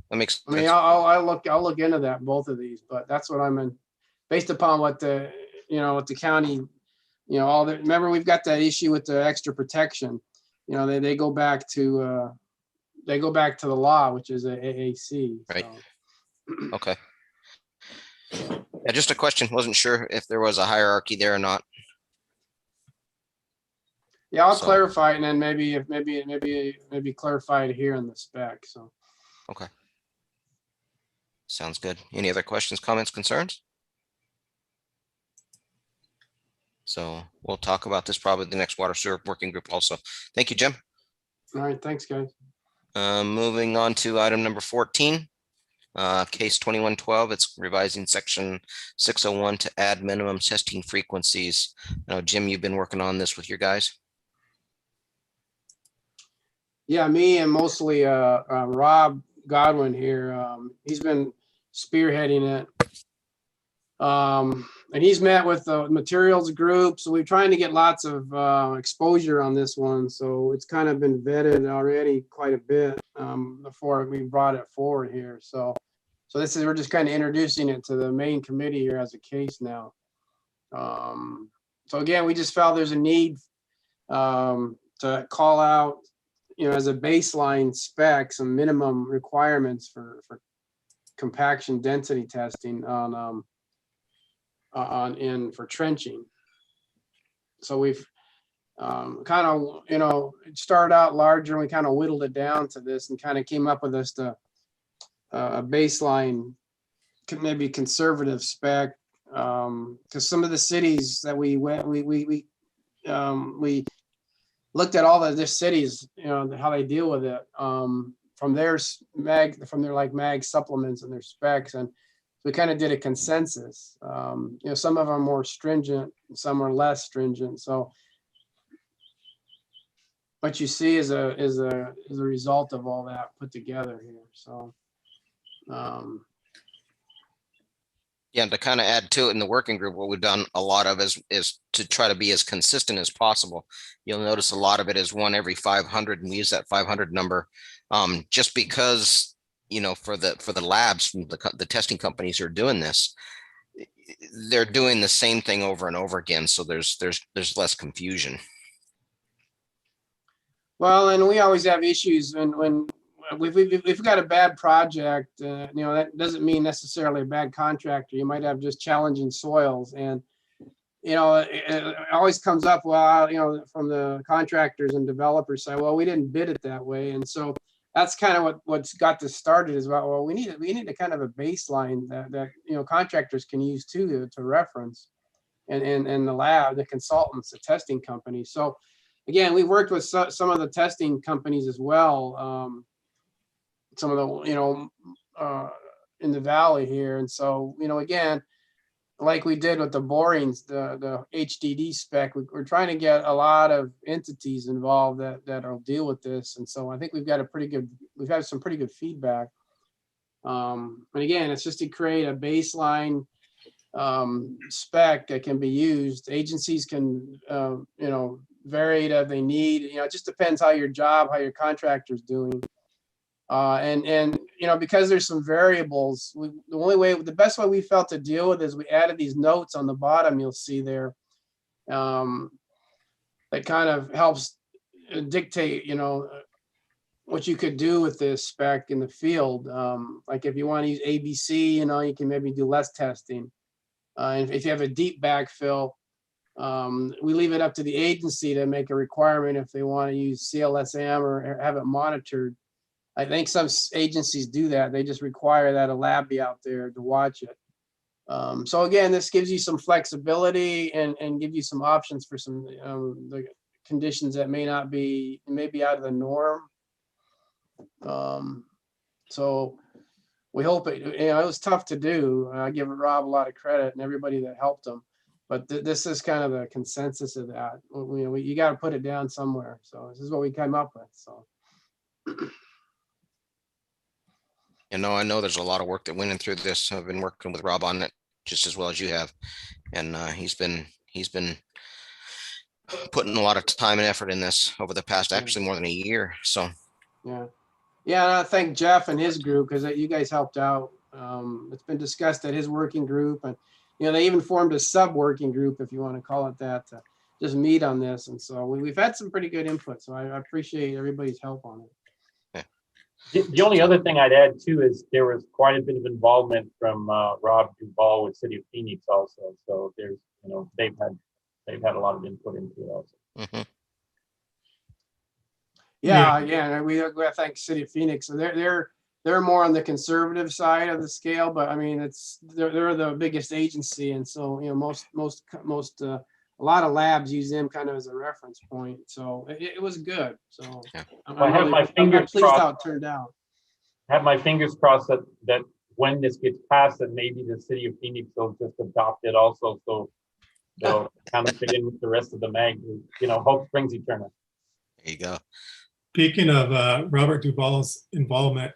that makes I mean, sense. I'll look into that, both of these, but that's what I'm in, based upon what the county, remember, we've got that issue with the extra protection. They go back to the law, which is a AAC. Right. So. Okay. Yeah, just a question. Wasn't sure if there was a hierarchy there or not. Yeah, I'll So- clarify it, and then maybe clarify it here in the spec. So. Okay. Sounds good. Any other questions, comments, concerns? So we'll talk about this probably the next water sewer working group also. Thank you, Jim. All right, thanks, guys. Moving on to item number 14, case 2112. It's revising section 601 to add minimum testing frequencies. Now, Jim, you've been working on this with your guys. Yeah, me and mostly Rob Godwin here. He's been spearheading it. And he's met with the materials group. So we're trying to get lots of exposure on this one. So it's kind of been vetted already quite a bit before we brought it forward here. So we're just kind of introducing it to the main committee here as a case now. So again, we just felt there's a need to call out, as a baseline spec, some minimum requirements for compaction density testing for trenching. So we've kind of, started out larger, and we kind of whittled it down to this and kind of came up with this a baseline, maybe conservative spec. Because some of the cities that we looked at all the cities, how they deal with it, from their mag supplements and their specs, and we kind of did a consensus. Some of them are more stringent, some are less stringent. So what you see is a result of all that put together here. So Yeah, and to kind of add to it in the working group, what we've done a lot of is to try to be as consistent as possible. You'll notice a lot of it is 1 every 500, and we use that 500 number just because, for the labs, the testing companies who are doing this, they're doing the same thing over and over again. So there's less confusion. well, and we always have issues when we've got a bad project. That doesn't mean necessarily a bad contractor. You might have just challenging soils, and it always comes up, well, from the contractors and developers side, well, we didn't bid it that way. And so that's kind of what's got this started, is about, well, we need a kind of a baseline that contractors can use too to reference, and the lab, the consultants, the testing companies. So again, we worked with some of the testing companies as well, some of the in the valley here. And so again, like we did with the borings, the HDD spec, we're trying to get a lot of entities involved that'll deal with this. And so I think we've had some pretty good feedback. And again, it's just to create a baseline spec that can be used. Agencies can vary it if they need. It just depends how your contractor's doing. And because there's some variables, the best way we felt to deal with is we added these notes on the bottom, you'll see there, that kind of helps dictate, what you could do with this spec in the field. Like if you want to use ABC, you can maybe do less testing. And if you have a deep backfill, We leave it up to the agency to make a requirement if they want to use CLSM or have it monitored. I think some agencies do that. They just require that a lab be out there to watch it. So again, this gives you some flexibility and give you some options for some the conditions that may be out of the norm. So we hope it, it was tough to do. I give Rob a lot of credit and everybody that helped him, but this is kind of the consensus of that. You got to put it down somewhere. So this is what we came up with. So. I know there's a lot of work that went in through this. I've been working with Rob on it just as well as you have. And he's been putting a lot of time and effort in this over the past, actually more than a year. So yeah. And I thank Jeff and his group because you guys helped out. It's been discussed at his working group, and they even formed a sub-working group, if you want to call it that, to just meet on this. And so we've had some pretty good input. So I appreciate everybody's help on it. The only other thing I'd add too is there was quite a bit of involvement from Rob Duvall with City of Phoenix also. So there's, they've had a lot of input into it also. Mm-hmm. Yeah. We thank City of Phoenix. So they're more on the conservative side of the scale, but I mean they're the biggest agency, and so a lot of labs use them kind of as a reference point. So it was good. So yeah. I'm pleased how it turned out. Have my fingers crossed that when this gets passed, that maybe the City of Phoenix will just adopt it also. So they'll kind of fit in with the rest of the mag. Hope springs eternal. There you go. Speaking of Robert Duvall's involvement,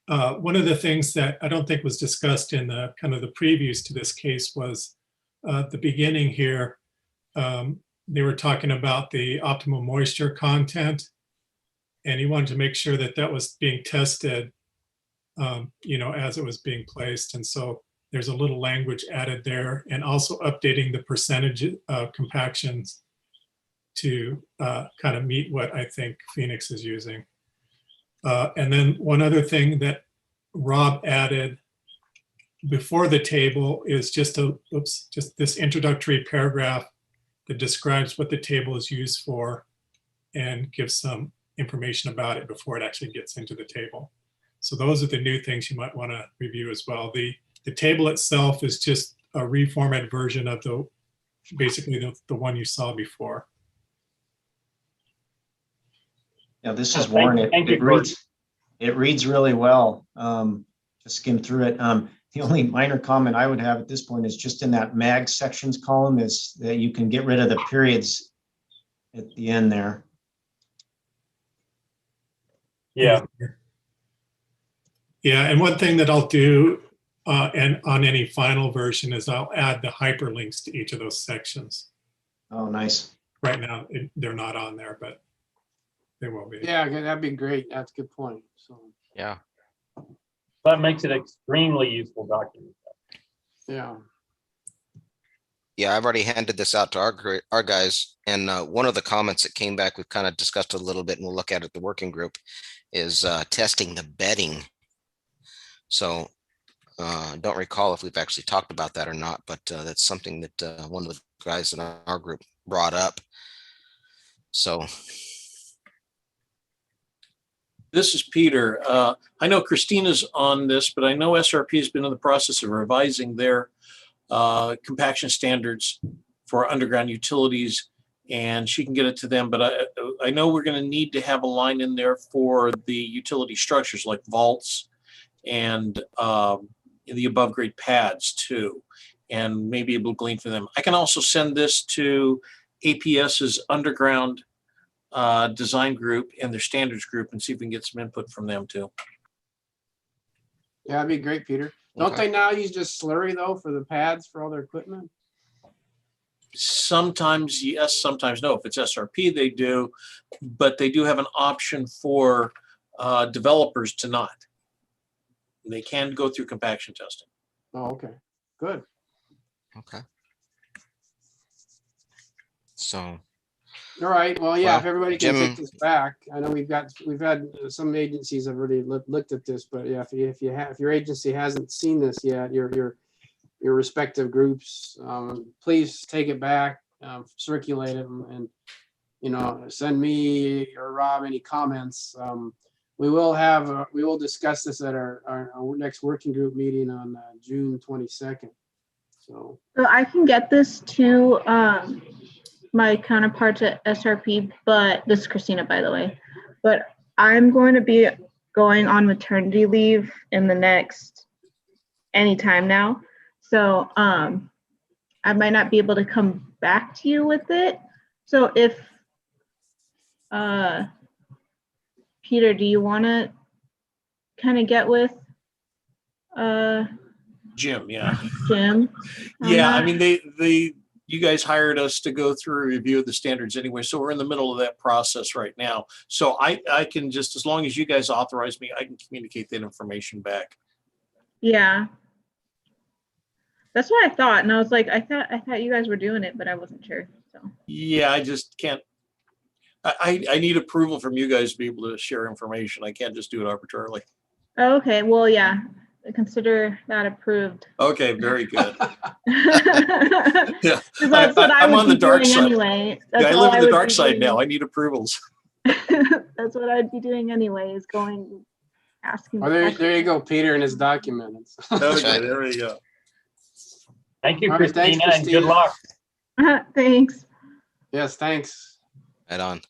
one of the things that I don't think was discussed in the kind of the previews to this case was at the beginning here, they were talking about the optimal moisture content, and he wanted to make sure that that was being tested, as it was being placed. And so there's a little language added there, and also updating the percentage of compactions to kind of meet what I think Phoenix is using. And then one other thing that Rob added before the table is just this introductory paragraph that describes what the table is used for and gives some information about it before it actually gets into the table. So those are the new things you might want to review as well. The table itself is just a reformatted version of basically the one you saw before. Yeah, this is Warren. It reads really well. Just skim through it. The only minor comment I would have at this point is just in that mag sections column is that you can get rid of the periods at the end there. Yeah. Yeah, and one thing that I'll do and on any final version is I'll add the hyperlinks to each of those sections. Oh, nice. Right now, they're not on there, but they will be. Yeah, that'd be great. That's a good point. So yeah. That makes it extremely useful document. Yeah. Yeah, I've already handed this out to our guys, and one of the comments that came back, we've kind of discussed it a little bit, and we'll look at it at the working group, is testing the bedding. So don't recall if we've actually talked about that or not, but that's something that one of the guys in our group brought up. So this is Peter. I know Christina's on this, but I know SRP has been in the process of revising their compaction standards for underground utilities, and she can get it to them. But I know we're going to need to have a line in there for the utility structures like vaults and the above grade pads too, and maybe able to glean from them. I can also send this to APS's underground design group and their standards group and see if we can get some input from them too. Yeah, that'd be great, Peter. Don't they now use just slurry though for the pads for all their equipment? Sometimes yes, sometimes no. If it's SRP, they do, but they do have an option for developers to not. They can go through compaction testing. Oh, okay, good. Okay. So. All right. Well, yeah. If everybody can Jim, take this back, I know we've had some agencies have already looked at this, but yeah, if your agency hasn't seen this yet, your respective groups, please take it back. circulate it and, you know, send me or Rob any comments. We will discuss this at our next working group meeting on June 22nd. So I can get this to my counterparts at SRP, but this is Christina, by the way. But I'm going to be going on maternity leave in the next anytime now. So I might not be able to come back to you with it. So if Peter, do you want to kind of get with Jim, yeah. Jim? Yeah, I mean, you guys hired us to go through a review of the standards anyway, so we're in the middle of that process right now. So I can just, as long as you guys authorize me, I can communicate that information back. Yeah. That's what I thought. And I was like, I thought you guys were doing it, but I wasn't sure. So Yeah, I just can't. I need approval from you guys to be able to share information. I can't just do it arbitrarily. oh, okay. Well, yeah. Consider that approved. Okay, very good. Because Yeah, that's what I I'm would on be the dark doing side. anyway. Yeah, That's I all live in the would dark be side doing. now. I need approvals. That's what I'd be doing anyway, is going asking. Oh, there you go, Peter and his documents. Okay, right. there we go. Thank you, All right, thanks, Christina, and good Christina. luck. Thanks. Yes, thanks. Right on.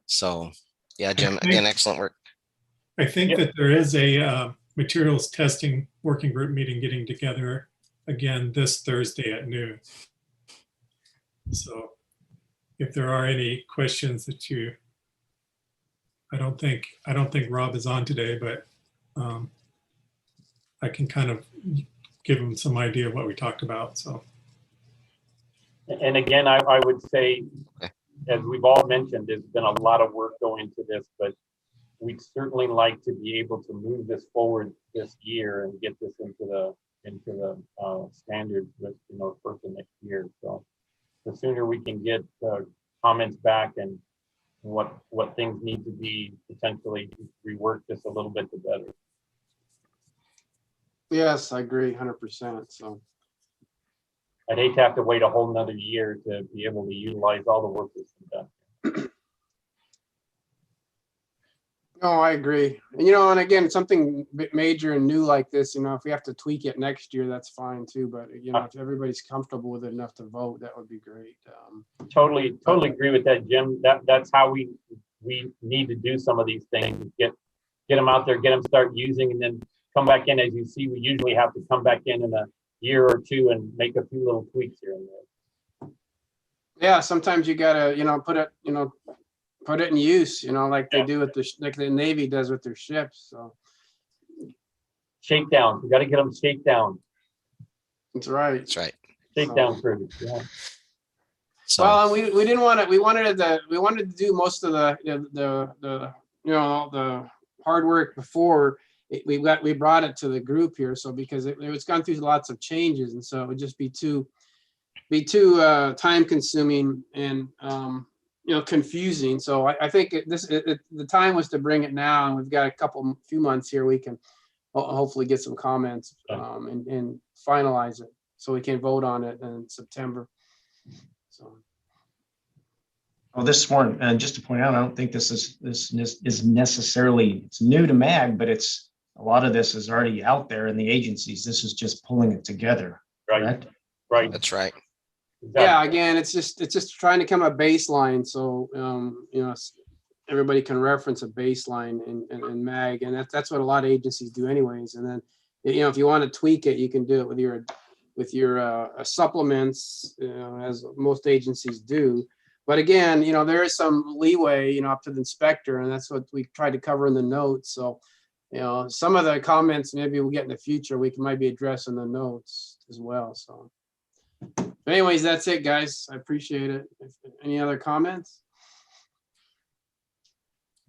So, yeah, Jim, think- again, excellent work. I think that there is a materials testing working group meeting getting together again this Thursday at noon. So if there are any questions that I don't think Rob is on today, but I can kind of give him some idea of what we talked about. So. And again, I would say, as we've all mentioned, there's been a lot of work going into this, but we'd certainly like to be able to move this forward this year and get this into the standards with, you know, first of next year. So the sooner we can get comments back and what things need to be potentially reworked just a little bit, the better. Yes, I agree 100%. So. I'd hate to have to wait a whole nother year to be able to utilize all the work that's been done. No, I agree. And, you know, and again, something major and new like this, you know, if we have to tweak it next year, that's fine too. But, you know, if everybody's comfortable with it enough to vote, that would be great. Totally agree with that, Jim. That's how we need to do some of these things. Get them out there, get them start using, and then come back in. As you see, we usually have to come back in a year or two and make a few little tweaks here and there. Yeah, sometimes you gotta, you know, put it in use, you know, like they do with like the Navy does with their ships. So shakedown, we got to get them shakedown. That's right. That's right. Shakedown crew. Yeah. So, well, we didn't want to. We wanted to do most of the you know, the hard work before we brought it to the group here. So because it's gone through lots of changes, and so it would just be too time consuming and you know, confusing. So I think the time was to bring it now, and we've got few months here. We can hopefully get some comments and finalize it so we can vote on it in September. So. Oh, this one, and just to point out, I don't think this is necessarily, it's new to MAG, but it's a lot of this is already out there in the agencies. This is just pulling it together. Right. Correct? Right. that's right. Exactly. Yeah, again, it's just trying to come a baseline, so you know, everybody can reference a baseline in MAG, and that's what a lot of agencies do anyways. And then, you know, if you want to tweak it, you can do it with your supplements, you know, as most agencies do. But again, you know, there is some leeway, you know, up to the inspector, and that's what we tried to cover in the notes. So, you know, some of the comments maybe we'll get in the future, we might be addressing the notes as well. So. But anyways, that's it, guys. I appreciate it. Any other comments?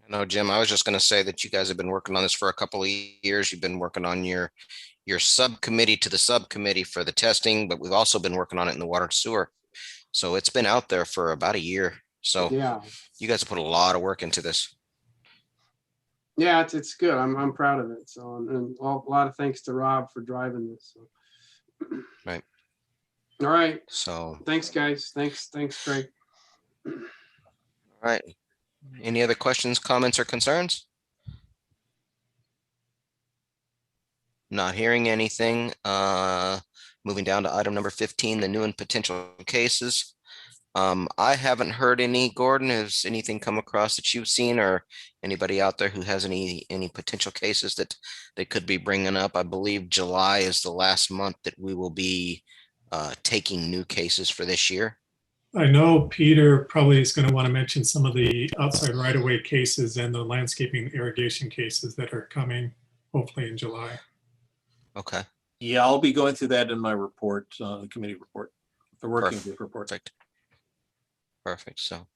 No, Jim, I was just going to say that you guys have been working on this for a couple of years. You've been working on your subcommittee to the subcommittee for the testing, but we've also been working on it in the water and sewer. So it's been out there for about a year. So yeah, you guys have put a lot of work into this. Yeah, it's good. I'm proud of it. So, and a lot of thanks to Rob for driving this. So. Right. All right. So, Thanks, guys. Thanks, Craig. all right. Any other questions, comments, or concerns? Not hearing anything. Moving down to item number 15, the new and potential cases. I haven't heard any. Gordon, has anything come across that you've seen, or anybody out there who has any potential cases that they could be bringing up? I believe July is the last month that we will be taking new cases for this year. I know Peter probably is going to want to mention some of the outside right-of-way cases and the landscaping irrigation cases that are coming hopefully in July. Okay. Yeah, I'll be going through that in my report, the committee report, the working group report. Perfect. Perfect. So,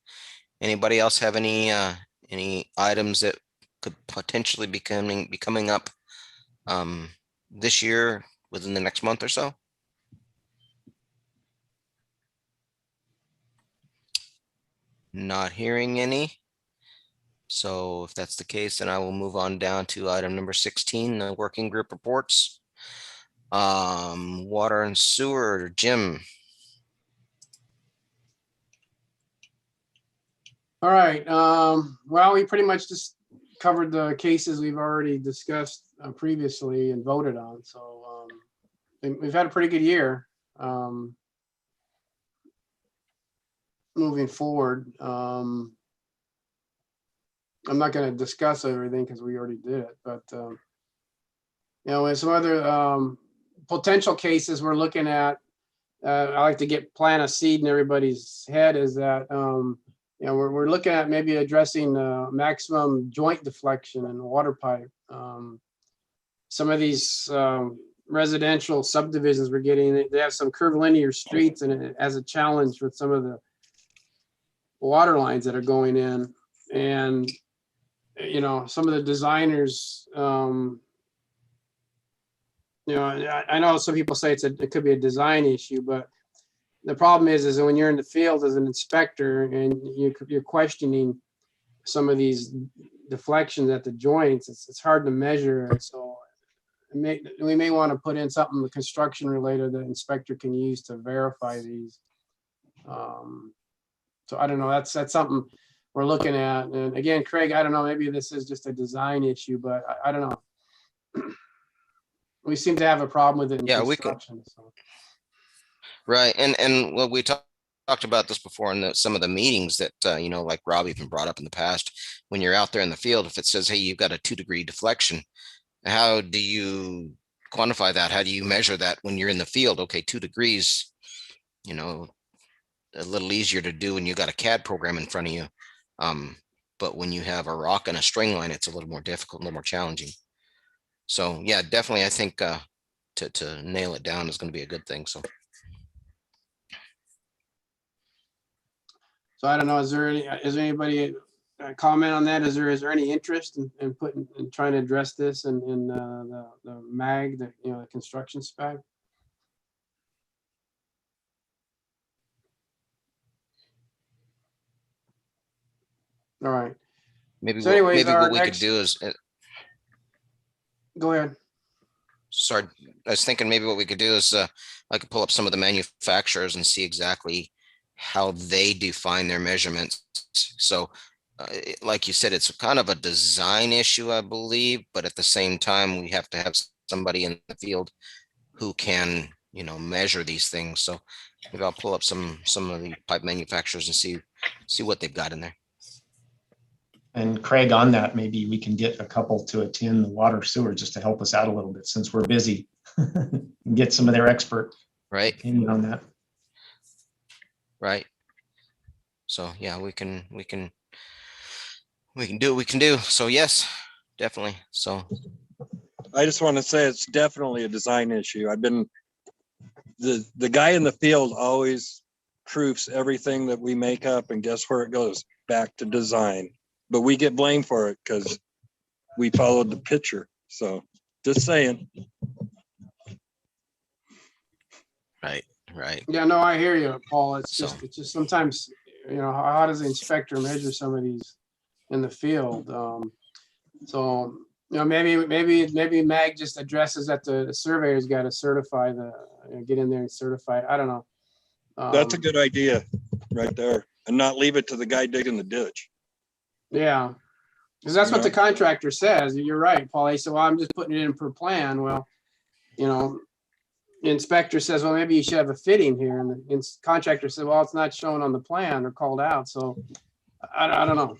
anybody else have any items that could potentially be coming up this year within the next month or so? Not hearing any. So if that's the case, then I will move on down to item number 16, the working group reports. Water and sewer, Jim. All right. Well, we pretty much just covered the cases we've already discussed previously and voted on. So we've had a pretty good year moving forward. I'm not going to discuss everything because we already did it, but you know, and some other potential cases we're looking at. I like to plant a seed in everybody's head is that you know, we're looking at maybe addressing maximum joint deflection in the water pipe. Some of these residential subdivisions we're getting, they have some curvilinear streets, and it has a challenge with some of the water lines that are going in. And you know, some of the designers, you know, I know some people say it could be a design issue, but the problem is when you're in the field as an inspector and you're questioning some of these deflections at the joints, it's hard to measure. And so we may want to put in something the construction related the inspector can use to verify these. So I don't know, that's something we're looking at. And again, Craig, I don't know, maybe this is just a design issue, but I don't know. We seem to have a problem with it in construction. So. Right. And well, we talked about this before in some of the meetings that, you know, like Rob even brought up in the past, when you're out there in the field, if it says, hey, you've got a 2-degree deflection, how do you quantify that? How do you measure that when you're in the field? Okay, 2 degrees, you know, a little easier to do when you got a CAD program in front of you. But when you have a rock and a string line, it's a little more difficult, a little more challenging. So yeah, definitely, I think to nail it down is going to be a good thing. So I don't know. Is there anybody comment on that? Is there any interest in trying to address this in the MAG, the construction spec? All right. maybe So anyways, what we could do is go ahead. Sorry, I was thinking maybe what we could do is I could pull up some of the manufacturers and see exactly how they define their measurements. So like you said, it's kind of a design issue, I believe, but at the same time, we have to have somebody in the field who can, you know, measure these things. So maybe I'll pull up some of the pipe manufacturers and see what they've got in there. And Craig, on that, maybe we can get a couple to attend the water sewer just to help us out a little bit since we're busy. Get some of their expert opinion on that. Right. So yeah, we can do what we can do. So yes, definitely. So I just want to say it's definitely a design issue. I've been the guy in the field always proofs everything that we make up, and guess where it goes? Back to design. But we get blamed for it because we followed the picture. So just saying. Right. Yeah, no, I hear you, Paul. It's just sometimes, you know, how does the inspector measure some of these in the field? So, you know, maybe MAG just addresses that the surveyor's got to certify get in there and certify. I don't know. That's a good idea right there, and not leave it to the guy digging the ditch. Yeah, because that's what the Yeah. contractor says. You're right, Paul. He said, well, I'm just putting it in per plan. Well, you know, the inspector says, well, maybe you should have a fitting here. And the contractor said, well, it's not shown on the plan or called out. So I don't know.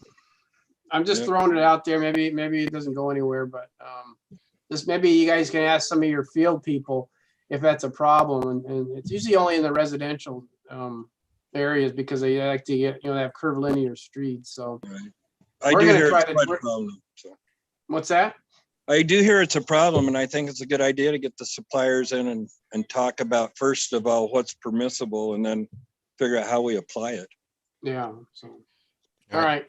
I'm just Yeah. throwing it out there. Maybe it doesn't go anywhere, but just maybe you guys can ask some of your field people if that's a problem. And it's usually only in the residential areas because they like to get, they have curvilinear streets. So I We're do gonna hear try it's to- quite a we're- problem. So. what's that? I do hear it's a problem, and I think it's a good idea to get the suppliers in and talk about, first of all, what's permissible, and then figure out how we apply it. Yeah. So, all right.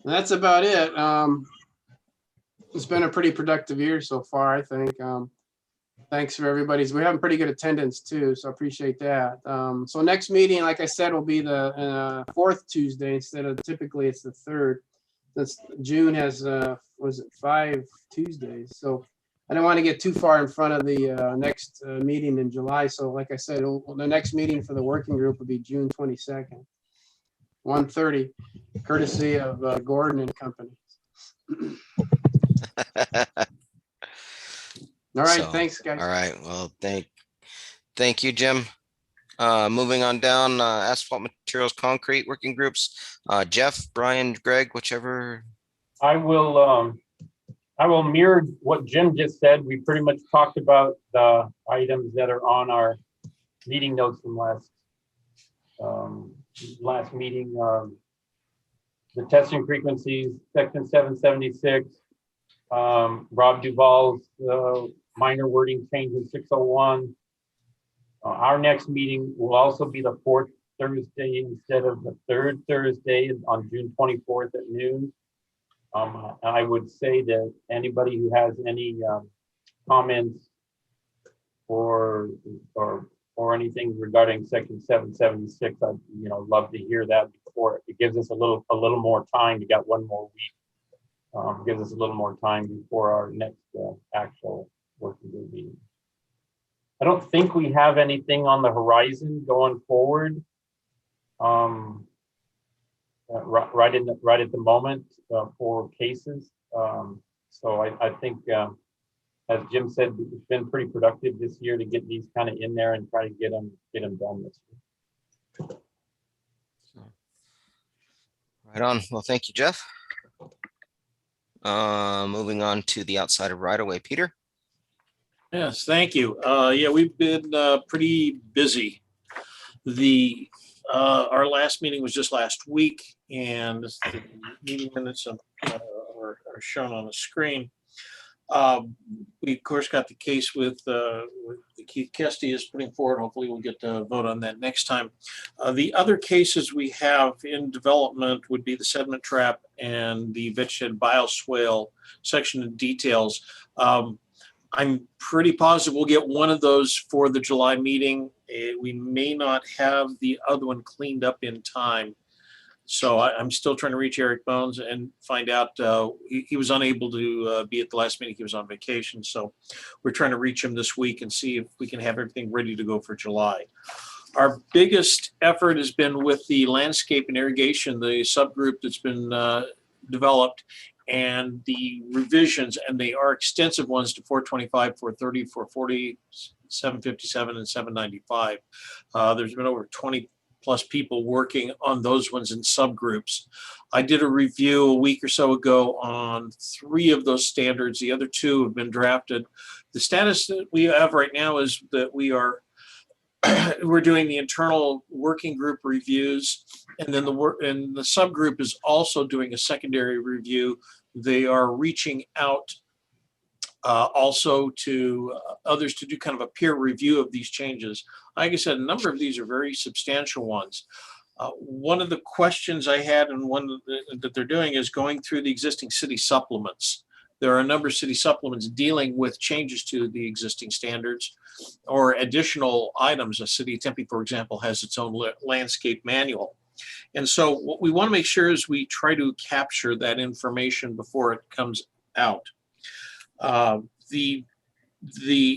That's about it. It's been a pretty productive year so far, I think. Thanks for everybody's. We're having pretty good attendance too, so I appreciate that. So next meeting, like I said, will be the fourth Tuesday instead of typically it's the third. Since June has was it 5 Tuesdays, so I don't want to get too far in front of the next meeting in July. So like I said, the next meeting for the working group will be June 22nd, 1:30, courtesy of Gordon and Company. All right, So, thanks, guys. All right. Well, thank you, Jim. Moving on down, asphalt materials, concrete working groups. Jeff, Brian, Greg, whichever. I will mirror what Jim just said. We pretty much talked about the items that are on our meeting notes from last meeting. The testing frequencies, section 776. Rob Duvall's minor wording change in 601. Our next meeting will also be the fourth Thursday instead of the third Thursday on June 24th at noon. I would say that anybody who has any comments or anything regarding section 776, I'd love to hear that before it gives us a little more time. We got one more week. Gives us a little more time before our next actual working group meeting. I don't think we have anything on the horizon going forward. Right at the moment for cases. So I think, as Jim said, it's been pretty productive this year to get these kind of in there and try to get them done this year. Right on. Well, thank you, Jeff. Moving on to the outside of right away, Peter. Yes, thank you. Yeah, we've been pretty busy. Our last meeting was just last week, and the meeting minutes are shown on the screen. We of course got the case with Keith Kesty is putting forward. Hopefully we'll get to vote on that next time. The other cases we have in development would be the sediment trap and the vegetated bioswale section of details. I'm pretty positive we'll get one of those for the July meeting. We may not have the other one cleaned up in time. So I'm still trying to reach Eric Bones and find out. He was unable to be at the last meeting. He was on vacation. So we're trying to reach him this week and see if we can have everything ready to go for July. Our biggest effort has been with the landscape and irrigation, the subgroup that's been developed, and the revisions, and they are extensive ones to 425, 430, 440, 757, and 795. There's been over 20 plus people working on those ones in subgroups. I did a review a week or so ago on 3 of those standards. The other 2 have been drafted. The status that we have right now is that we're doing the internal working group reviews, and then the subgroup is also doing a secondary review. They are reaching out also to others to do kind of a peer review of these changes. Like I said, a number of these are very substantial ones. One of the questions I had, and one that they're doing, is going through the existing city supplements. There are a number of city supplements dealing with changes to the existing standards or additional items. A city of Tempe, for example, has its own landscape manual. And so what we want to make sure is we try to capture that information before it comes out. The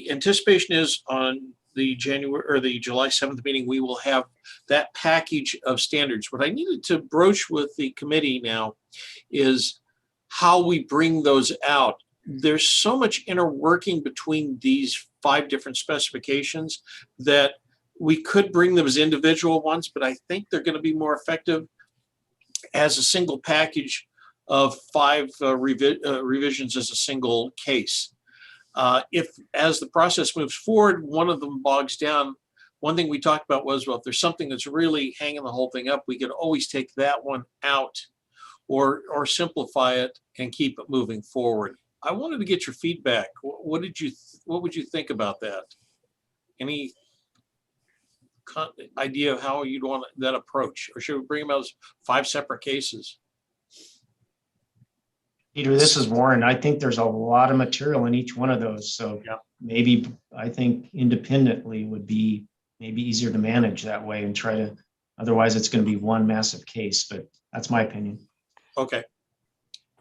anticipation is on the January or the July 7th meeting, we will have that package of standards. What I needed to broach with the committee now is how we bring those out. There's so much inner working between these 5 different specifications that we could bring them as individual ones, but I think they're going to be more effective as a single package of 5 revisions as a single case. If, as the process moves forward, one of them bogs down, one thing we talked about was, well, if there's something that's really hanging the whole thing up, we could always take that one out or simplify it and keep it moving forward. I wanted to get your feedback. What would you think about that? Any idea of how you'd want that approach, or should we bring them as 5 separate cases? Peter, this is Warren. I think there's a lot of material in each one of those. So yeah, maybe I think independently would be maybe easier to manage that way and try to, otherwise it's going to be one massive case, but that's my opinion. Okay.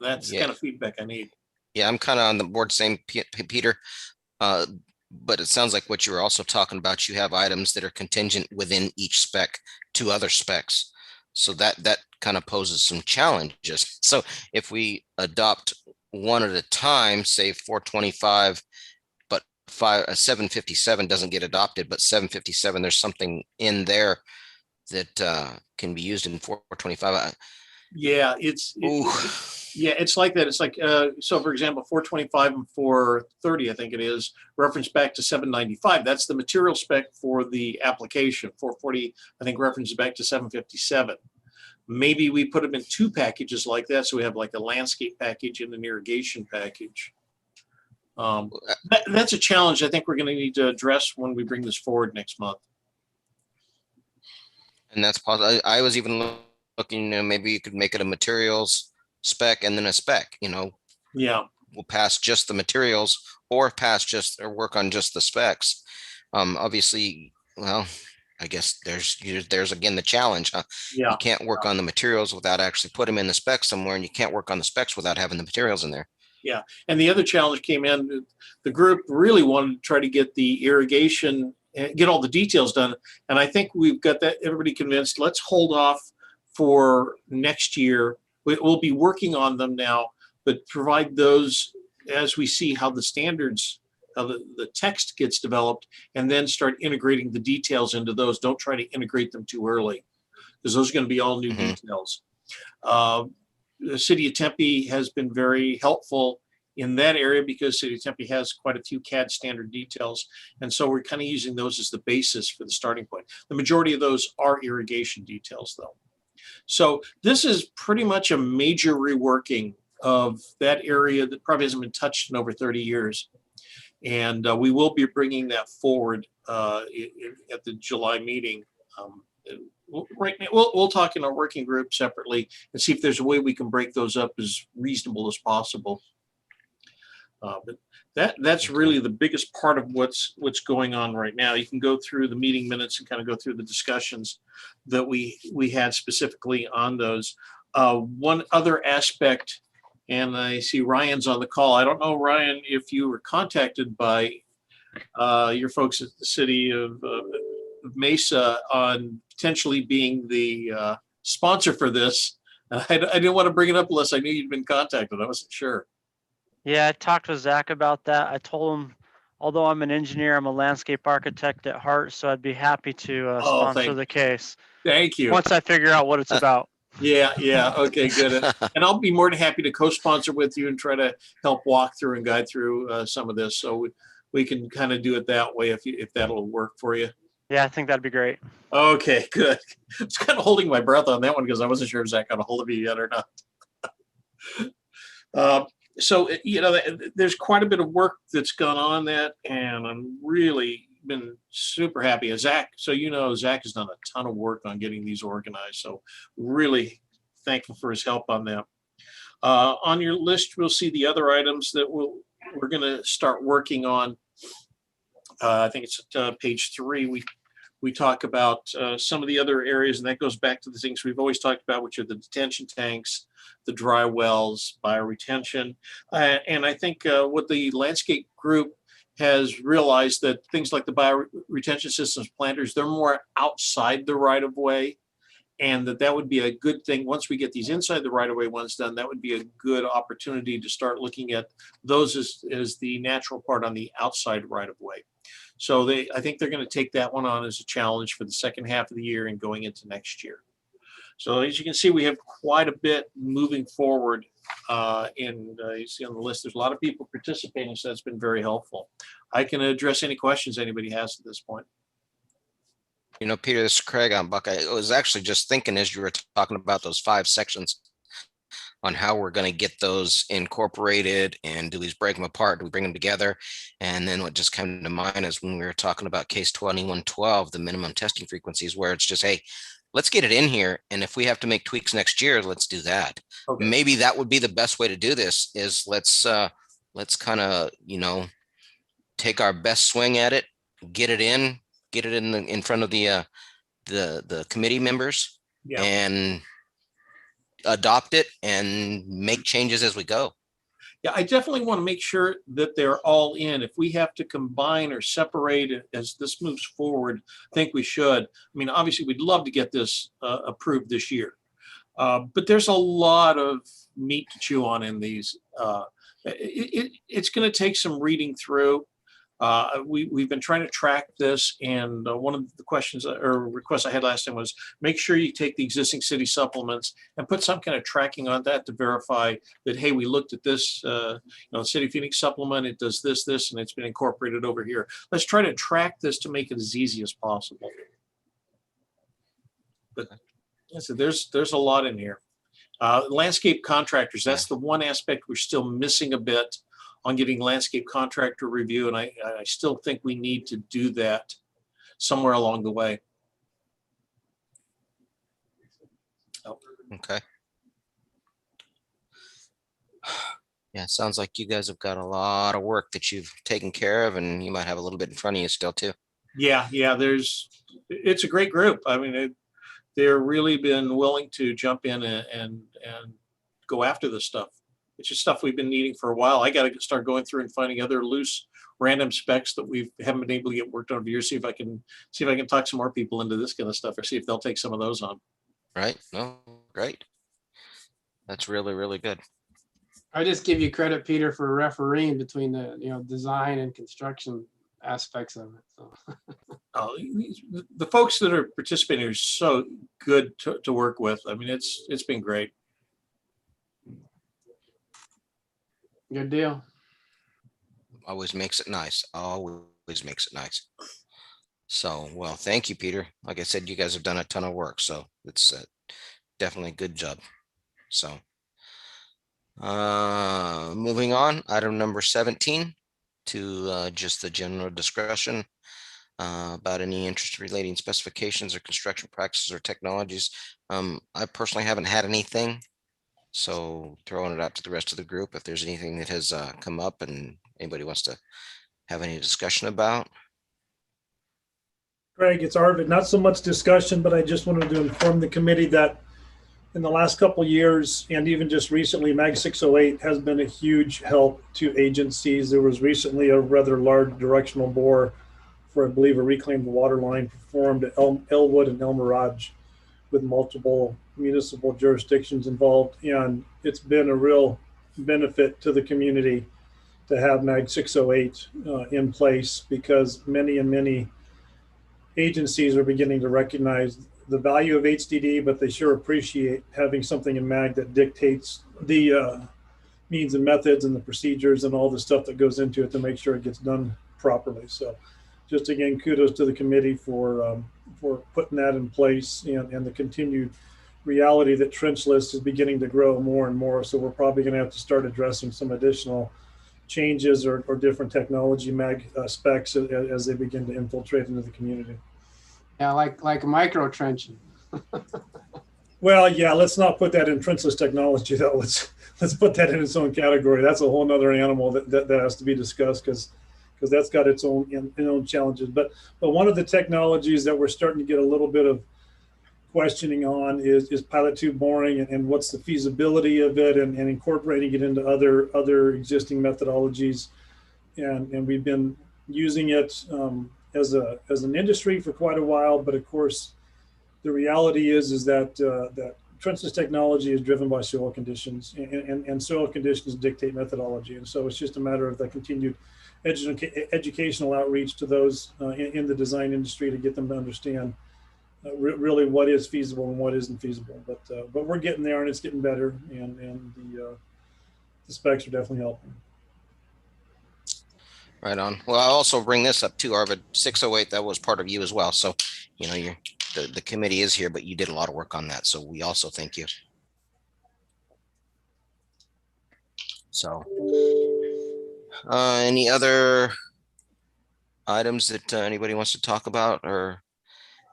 That's the kind of feedback I need. Yeah, I'm kind of on the board, same Peter. But it sounds like what you were also talking about, you have items that are contingent within each spec to other specs. So that kind of poses some challenges. So if we adopt one at a time, say 425, but 757 doesn't get adopted, but 757, there's something in there that can be used in 425. Yeah, it's like that. It's like, so for example, 425 and 430, I think it is, reference back to 795. That's the material spec for the application. 440, I think, references back to 757. Maybe we put them in 2 packages like that. So we have like a landscape package and an irrigation package. That's a challenge I think we're going to need to address when we bring this forward next month. And that's possible. I was even looking, maybe you could make it a materials spec and then a spec, Yeah. We'll pass just the materials or work on just the specs. Obviously, well, I guess there's again the challenge, huh? Yeah. You can't work on the materials without actually put them in the specs somewhere, and you can't work on the specs without having the materials in there. Yeah. And the other challenge came in, the group really wanted to try to get the irrigation, get all the details done. And I think we've got that, everybody convinced, let's hold off for next year. We'll be working on them now, but provide those as we see how the standards, how the text gets developed, and then start integrating the details into those. Don't try to integrate them too early, because those are going to be all new details. The city of Tempe has been very helpful in that area because city of Tempe has quite a few CAD standard details. And so we're kind of using those as the basis for the starting point. The majority of those are irrigation details though. So this is pretty much a major reworking of that area that probably hasn't been touched in over 30 years. And we will be bringing that forward at the July meeting. Right now, we'll talk in our working group separately and see if there's a way we can break those up as reasonable as possible. But that's really the biggest part of what's going on right now. You can go through the meeting minutes and kind of go through the discussions that we had specifically on those. One other aspect, and I see Ryan's on the call. I don't know, Ryan, if you were contacted by your folks at the city of Mesa on potentially being the sponsor for this. I didn't want to bring it up unless I knew you'd been contacted. I wasn't sure. Yeah, I talked with Zach about that. I told him, although I'm an engineer, I'm a landscape architect at heart, so I'd be happy to sponsor the case. Thank you. Once I figure out what it's about. Yeah. Okay, good. And I'll be more than happy to co-sponsor with you and try to help walk through and guide through some of this. So we can kind of do it that way if that'll work for you. Yeah, I think that'd be great. Okay, good. I was kind of holding my breath on that one because I wasn't sure if Zach got a hold of you yet or not. So, there's quite a bit of work that's gone on that, and I'm really been super happy. Zach, so Zach has done a ton of work on getting these organized. So really thankful for his help on that. On your list, we'll see the other items that we're going to start working on. I think it's page 3. We talk about some of the other areas, and that goes back to the things we've always talked about, which are the detention tanks, the dry wells, bioretention. And I think what the landscape group has realized that things like the bioretention systems planters, they're more outside the right of way. And that would be a good thing. Once we get these inside the right of way ones done, that would be a good opportunity to start looking at those as the natural part on the outside right of way. So I think they're going to take that one on as a challenge for the second half of the year and going into next year. So as you can see, we have quite a bit moving forward. You see on the list, there's a lot of people participating, so that's been very helpful. I can address any questions anybody has at this point. You know, Peter, this is Craig on Buck. I was actually just thinking as you were talking about those 5 sections on how we're going to get those incorporated, and do we break them apart? Do we bring them together? And then what just came to mind is when we were talking about case 2112, the minimum testing frequencies, where it's just, hey, let's get it in here. And if we have to make tweaks next year, let's do that. Okay. Maybe that would be the best way to do this is let's kind of, you know, take our best swing at it, get it in in front of the committee members, yeah, and adopt it and make changes as we go. Yeah, I definitely want to make sure that they're all in. If we have to combine or separate it as this moves forward, I think we should. I mean, obviously, we'd love to get this approved this year, but there's a lot of meat to chew on in these. It's going to take some reading through. We've been trying to track this, and one of the questions or requests I had last time was make sure you take the existing city supplements and put some kind of tracking on that to verify that, hey, we looked at this, City Phoenix supplement, it does this, and it's been incorporated over here. Let's try to track this to make it as easy as possible. But so there's a lot in here. Landscape contractors, that's the one aspect we're still missing a bit on getting landscape contractor review. And I still think we need to do that somewhere along the way. Oh. Okay. Yeah, it sounds like you guys have got a lot of work that you've taken care of, and you might have a little bit in front of you still too. Yeah, it's a great group. I mean, they're really been willing to jump in and go after this stuff. It's just stuff we've been needing for a while. I got to start going through and finding other loose, random specs that we haven't been able to get worked on over years. See if I can talk some more people into this kind of stuff, or see if they'll take some of those on. Right? No, great. That's really, really good. I just give you credit, Peter, for refereeing between the design and construction aspects of it. So. The folks that are participating are so good to work with. I mean, it's been great. Good deal. Always makes it nice. Always makes it nice. So, well, thank you, Peter. Like I said, you guys have done a ton of work, so it's definitely a good job. So, moving on, item number 17 to just the general discussion about any interest relating specifications or construction practices or technologies. I personally haven't had anything. So throwing it out to the rest of the group, if there's anything that has come up and anybody wants to have any discussion about. Greg, it's Arvid. Not so much discussion, but I just wanted to inform the committee that in the last couple of years, and even just recently, MAG 608 has been a huge help to agencies. There was recently a rather large directional bore for, I believe, a reclaimed water line performed at Elwood and El Mirage, with multiple municipal jurisdictions involved. And it's been a real benefit to the community to have MAG 608 in place, because many agencies are beginning to recognize the value of HDD, but they sure appreciate having something in MAG that dictates the means and methods and the procedures and all the stuff that goes into it to make sure it gets done properly. So just again, kudos to the committee for putting that in place, and the continued reality that trenchless is beginning to grow more and more. So we're probably going to have to start addressing some additional changes or different technology MAG specs as they begin to infiltrate into the community. Yeah, like micro trenching. Well, yeah, let's not put that in trenchless technology though. Let's put that in its own category. That's a whole nother animal that has to be discussed, because that's got its own challenges. But one of the technologies that we're starting to get a little bit of questioning on is pilot tube boring, and what's the feasibility of it, and incorporating it into other existing methodologies. and we've been using it as an industry for quite a while. But of course, the reality is that that trenchless technology is driven by soil conditions, and soil conditions dictate methodology. And so it's just a matter of the continued educational outreach to those in the design industry to get them to understand really what is feasible and what isn't feasible. But we're getting there, and it's getting better, and the specs are definitely helping. Right on. Well, I'll also bring this up too, Arvid. 608, that was part of you as well. So, you know, the committee is here, but you did a lot of work on that. So we also thank you. So, any other items that anybody wants to talk about, or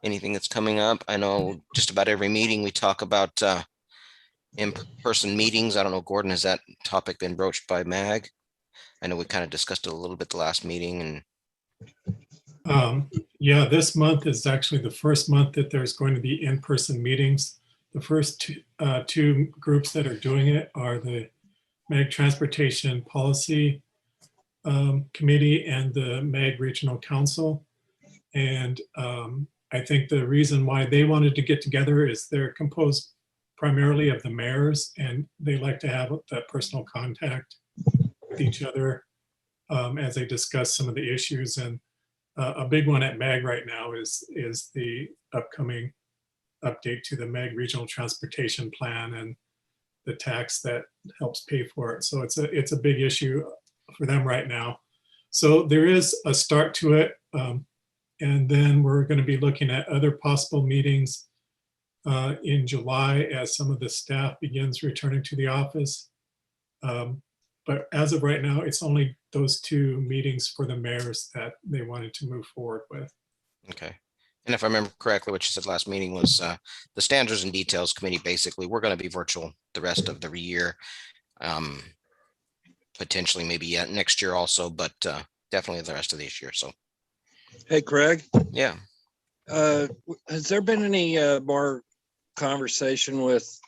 anything that's coming up? I know just about every meeting we talk about in-person meetings. I don't know, Gordon, has that topic been broached by MAG? I know we kind of discussed it a little bit the last meeting, and yeah, this month is actually the first month that there's going to be in-person meetings. The first two groups that are doing it are the MAG Transportation Policy Committee and the MAG Regional Council. And I think the reason why they wanted to get together is they're composed primarily of the mayors, and they like to have that personal contact with each other as they discuss some of the issues. And a big one at MAG right now is the upcoming update to the MAG Regional Transportation Plan and the tax that helps pay for it. So it's a big issue for them right now. So there is a start to it. And then we're going to be looking at other possible meetings in July as some of the staff begins returning to the office. But as of right now, it's only those two meetings for the mayors that they wanted to move forward with. okay. And if I remember correctly, what you said last meeting was the standards and details committee. Basically, we're going to be virtual the rest of the year, potentially maybe next year also, but definitely the rest of this year. So, Hey, Craig, yeah. has there been any more conversation with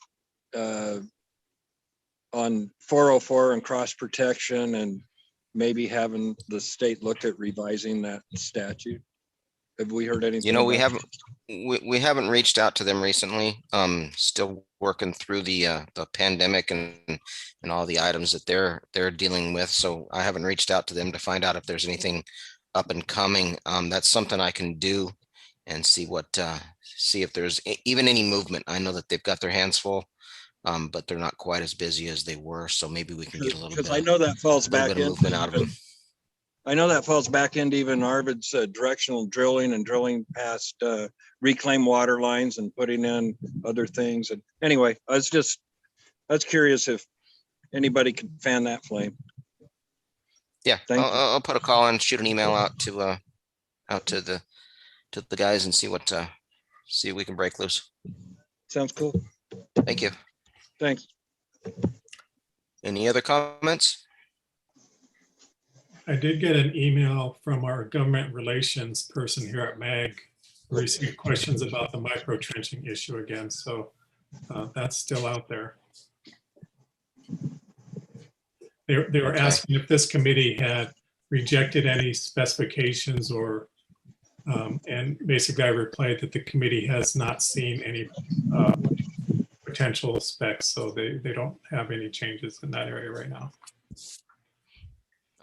on 404 and cross protection, and maybe having the state look at revising that statute? Have we heard anything? You know, about we haven't reached out to them recently. Still working through the pandemic and all the items that they're dealing with. So I haven't reached out to them to find out if there's anything up and coming. That's something I can do and see if there's even any movement. I know that they've got their hands full, but they're not quite as busy as they were. So maybe we can get a little bit. Because I know that falls back in movement out of them. I know that falls back into even Arvid's directional drilling and drilling past reclaimed water lines and putting in other things. And anyway, I was curious if anybody could fan that flame. Yeah, I'll put a call and shoot an email out to the guys and see if we can break loose. Sounds cool. Thank you. Thanks. Any other comments? I did get an email from our government relations person here at MAG. We received questions about the micro trenching issue again. So that's still out there. They were asking if this committee had rejected any specifications or, and basically I replied that the committee has not seen any potential specs, so they don't have any changes in that area right now.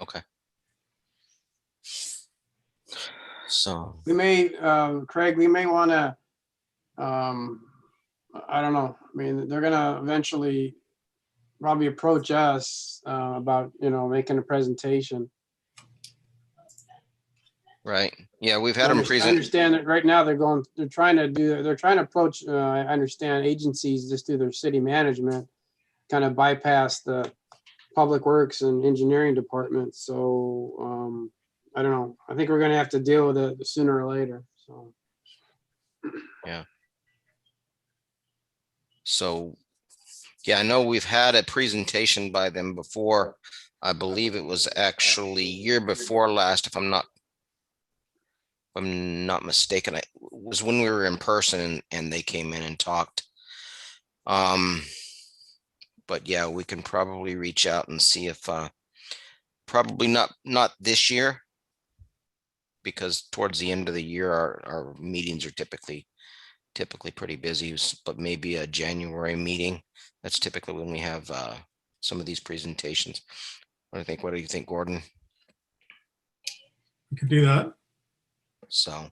Okay. So We may, Craig, we may want to, I don't know. I mean, they're going to eventually probably approach us about, making a presentation. right. Yeah, we've had them I present. understand that right now they're trying to approach, I understand, agencies just through their city management, kind of bypass the public works and engineering departments. So I don't know. I think we're going to have to deal with it sooner or later. So Yeah. So yeah, I know we've had a presentation by them before. I believe it was actually year before last, if I'm not mistaken. It was when we were in person and they came in and talked. But yeah, we can probably reach out and see if probably not this year, because towards the end of the year, our meetings are typically pretty busy, but maybe a January meeting. That's typically when we have some of these presentations. What do you think, Gordon? We could do that. So,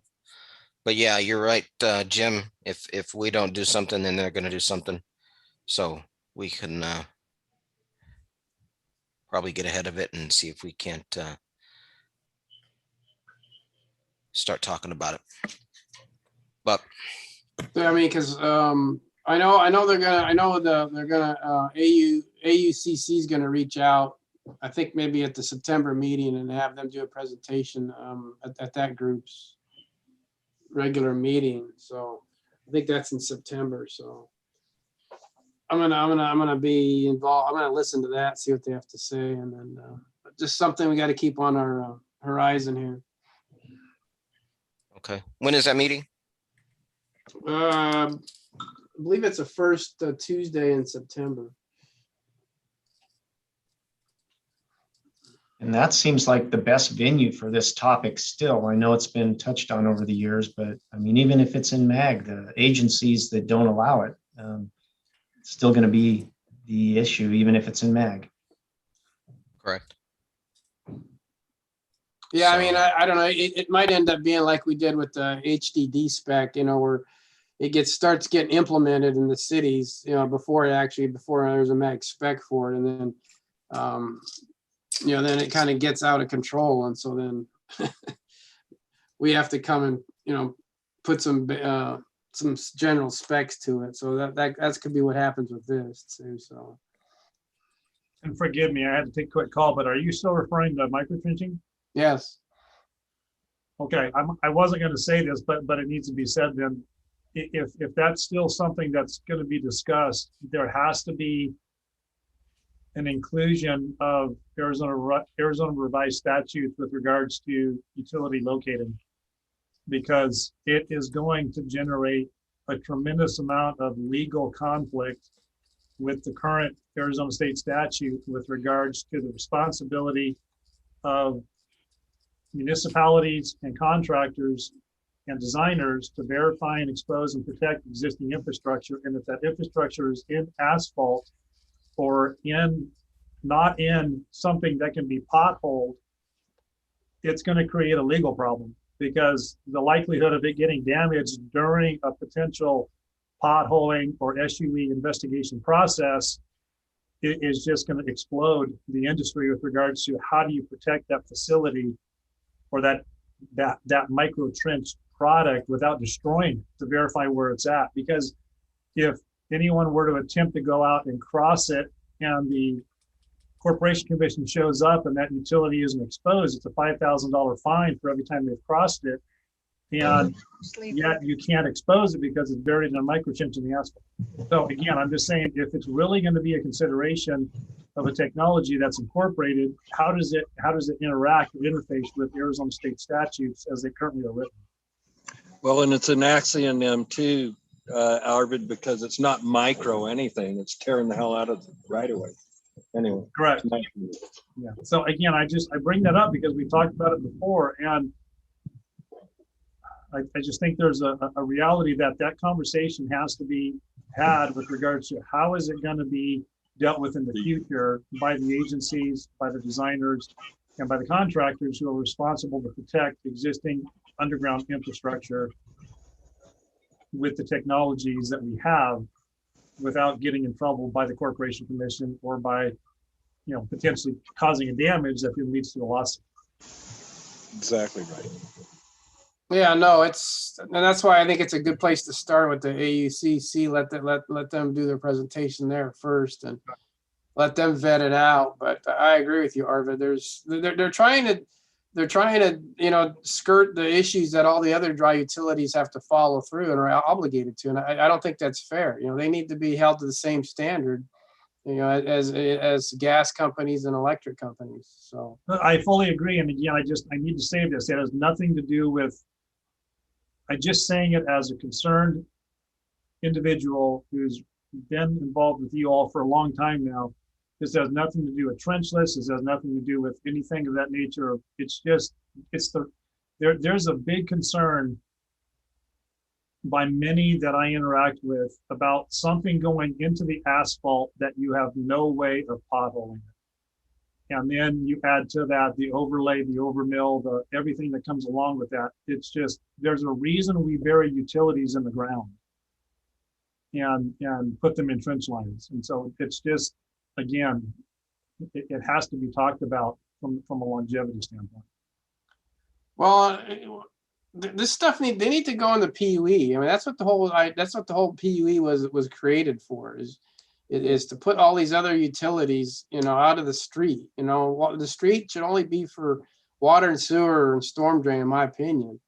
but yeah, you're right, Jim. If we don't do something, then they're going to do something. So we can probably get ahead of it and see if we can't start talking about it. But Yeah, I mean, because I know they're gonna AUCC is gonna reach out. I think maybe at the September meeting and have them do a presentation at that group's regular meeting. So I think that's in September. So I'm gonna be involved. I'm gonna listen to that, see what they have to say, and then just something we got to keep on our horizon here. okay, when is that meeting? I believe it's the first Tuesday in September. And that seems like the best venue for this topic still. I know it's been touched on over the years, but I mean, even if it's in MAG, the agencies that don't allow it, it's still going to be the issue, even if it's in MAG. Correct. Yeah, I So- mean, I don't know. It might end up being like we did with the HDD spec, where it starts getting implemented in the cities, before there's a MAG spec for it, and then then it kind of gets out of control, and so then we have to come and put some general specs to it. So that could be what happens with this too. So. And forgive me, I had to take a quick call, but are you still referring to microtrenching? Yes. Okay, I wasn't going to say this, but it needs to be said then. If that's still something that's going to be discussed, there has to be an inclusion of Arizona revised statutes with regards to utility locating, because it is going to generate a tremendous amount of legal conflict with the current Arizona state statute with regards to the responsibility of municipalities and contractors and designers to verify and expose and protect existing infrastructure. And if that infrastructure is in asphalt or not in something that can be potholed, it's going to create a legal problem, because the likelihood of it getting damaged during a potential potholing or SUE investigation process is just going to explode the industry with regards to how do you protect that facility or that micro trench product without destroying to verify where it's at. Because if anyone were to attempt to go out and cross it and the Corporation Commission shows up and that utility isn't exposed, it's a $5,000 fine for every time they've crossed it. And yet you can't expose it because it's buried in a microtrench in the asphalt. So again, I'm just saying, if it's really going to be a consideration of a technology that's incorporated, how does it interact or interface with Arizona state statutes as they currently are written? Well, and it's an axionym too, Arvid, because it's not micro anything. It's tearing the hell out of the right of way. Anyway. Correct. Yeah. So again, I bring that up because we talked about it before, and I just think there's a reality that conversation has to be had with regards to how is it going to be dealt with in the future by the agencies, by the designers, and by the contractors who are responsible to protect existing underground infrastructure with the technologies that we have, without getting in trouble by the Corporation Commission or by, potentially causing a damage that then leads to a lawsuit. Exactly right. Yeah, no, and that's why I think it's a good place to start with the AUCC. Let them do their presentation there first and let them vet it out. But I agree with you, Arvid. They're trying to skirt the issues that all the other dry utilities have to follow through and are obligated to. And I don't think that's fair. They need to be held to the same standard, as gas companies and electric companies. So I fully agree. And again, I need to say this. It has nothing to do with, I'm just saying it as a concerned individual who's been involved with you all for a long time now. This has nothing to do with trenchless. This has nothing to do with anything of that nature. It's just, there's a big concern by many that I interact with about something going into the asphalt that you have no way of potholing it. And then you add to that the overlay, the overmill, everything that comes along with that. It's just, there's a reason we bury utilities in the ground and put them in trench lines. And so it's just, again, it has to be talked about from a longevity standpoint. Well, this stuff they need to go in the PUE. I mean, that's what the whole PUE was created for, is to put all these other utilities, out of the street. The street should only be for water and sewer and storm drain, in my opinion.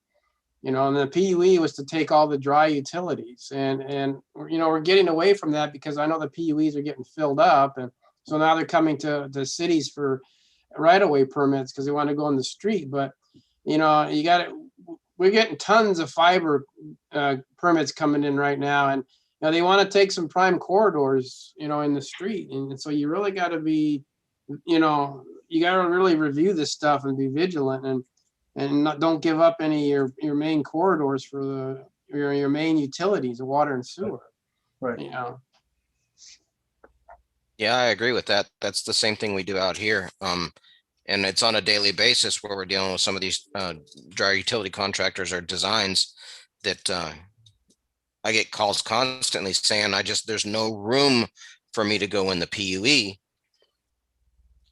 And the PUE was to take all the dry utilities, and we're getting away from that because I know the PUEs are getting filled up, and so now they're coming to the cities for right-of-way permits because they want to go in the street. But we're getting tons of fiber permits coming in right now, and they want to take some prime corridors, in the street, and so you really got to be, you got to really review this stuff and be vigilant and don't give up any of your main corridors for your main utilities of water and sewer. Right. Yeah, I agree with that. That's the same thing we do out here. And it's on a daily basis where we're dealing with some of these dry utility contractors or designs that I get calls constantly saying, there's no room for me to go in the PUE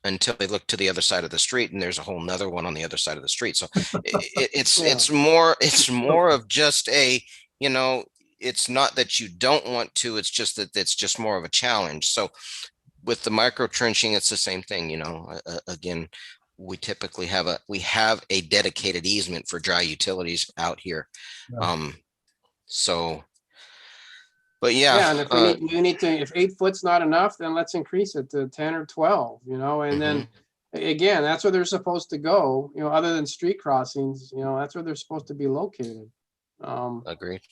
until they look to the other side of the street, and there's a whole nother one on the other side of the street. So it's more of just it's not that you don't want to, it's just that it's just more of a challenge. So with the micro trenching, it's the same thing. Again, we typically have a dedicated easement for dry utilities out here. Yeah. But yeah, and if 8 foot's not enough, then let's increase it to 10 or 12, and then again, that's where they're supposed to go, other than street crossings, that's where they're supposed to be located. Agreed.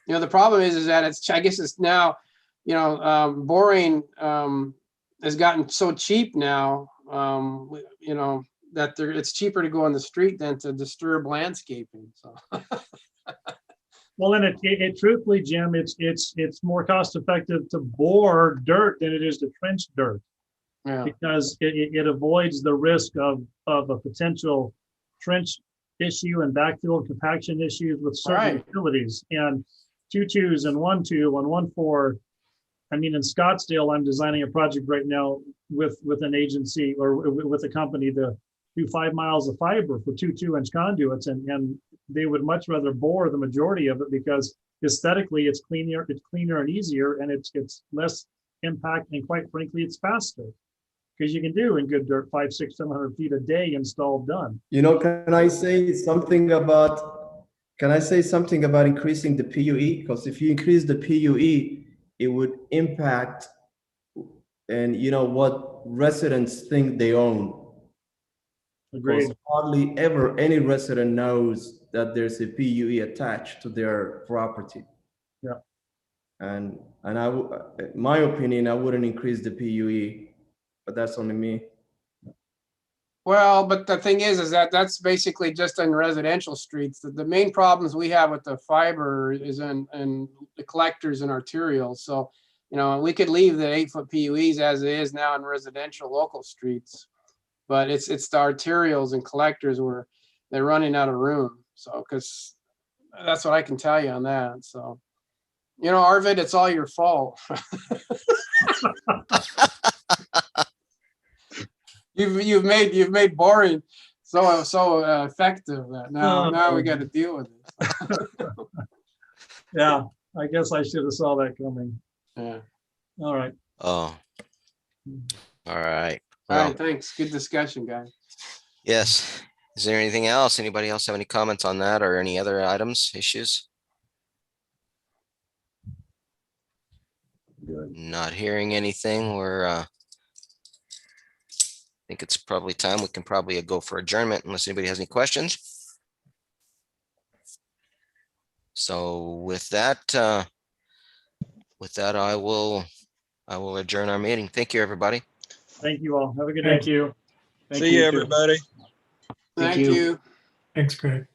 The problem is that I guess it's now, boring has gotten so cheap now, that it's cheaper to go on the street than to disturb landscaping. So. Well, and it truthfully, Jim, it's more cost effective to bore dirt than it is to trench dirt, because it avoids the risk of a potential trench issue and backfill and compaction issues with certain utilities. And 2.2s and 1.2 and 1.4. I mean, in Scottsdale, I'm designing a project right now with an agency or with a company to do 5 miles of fiber for 2 2-inch conduits, and they would much rather bore the majority of it because aesthetically it's cleaner and easier, and it's less impact, and quite frankly it's faster because you can do in good dirt 500, 600, 700 feet a day installed done. Can I say something about increasing the PUE? Because if you increase the PUE, it would impact and what residents think they own. Agreed. Hardly ever any resident knows that there's a PUE attached to their property. Yeah. And my opinion, I wouldn't increase the PUE, but that's only me. Well, but the thing is that that's basically just in residential streets. The main problems we have with the fiber is in the collectors and arterials. So, we could leave the 8-foot PUEs as it is now in residential local streets, but it's the arterials and collectors where they're running out of room. So, because that's what I can tell you on that. So, Arvid, it's all your fault. You've made boring so effective that now we got to deal with it. Yeah, I guess I should have saw that coming. Yeah. All right. Oh. All right. All right. Thanks. Good discussion, guys. Yes. Is there anything else? Anybody else have any comments on that or any other items, issues? Good. Not hearing anything. I think it's probably time. We can probably go for adjournment unless anybody has any questions. So with that, I will adjourn our meeting. Thank you, everybody. Thank you all. Have a good day. Thank See you, everybody. Thank you. Thanks, Craig.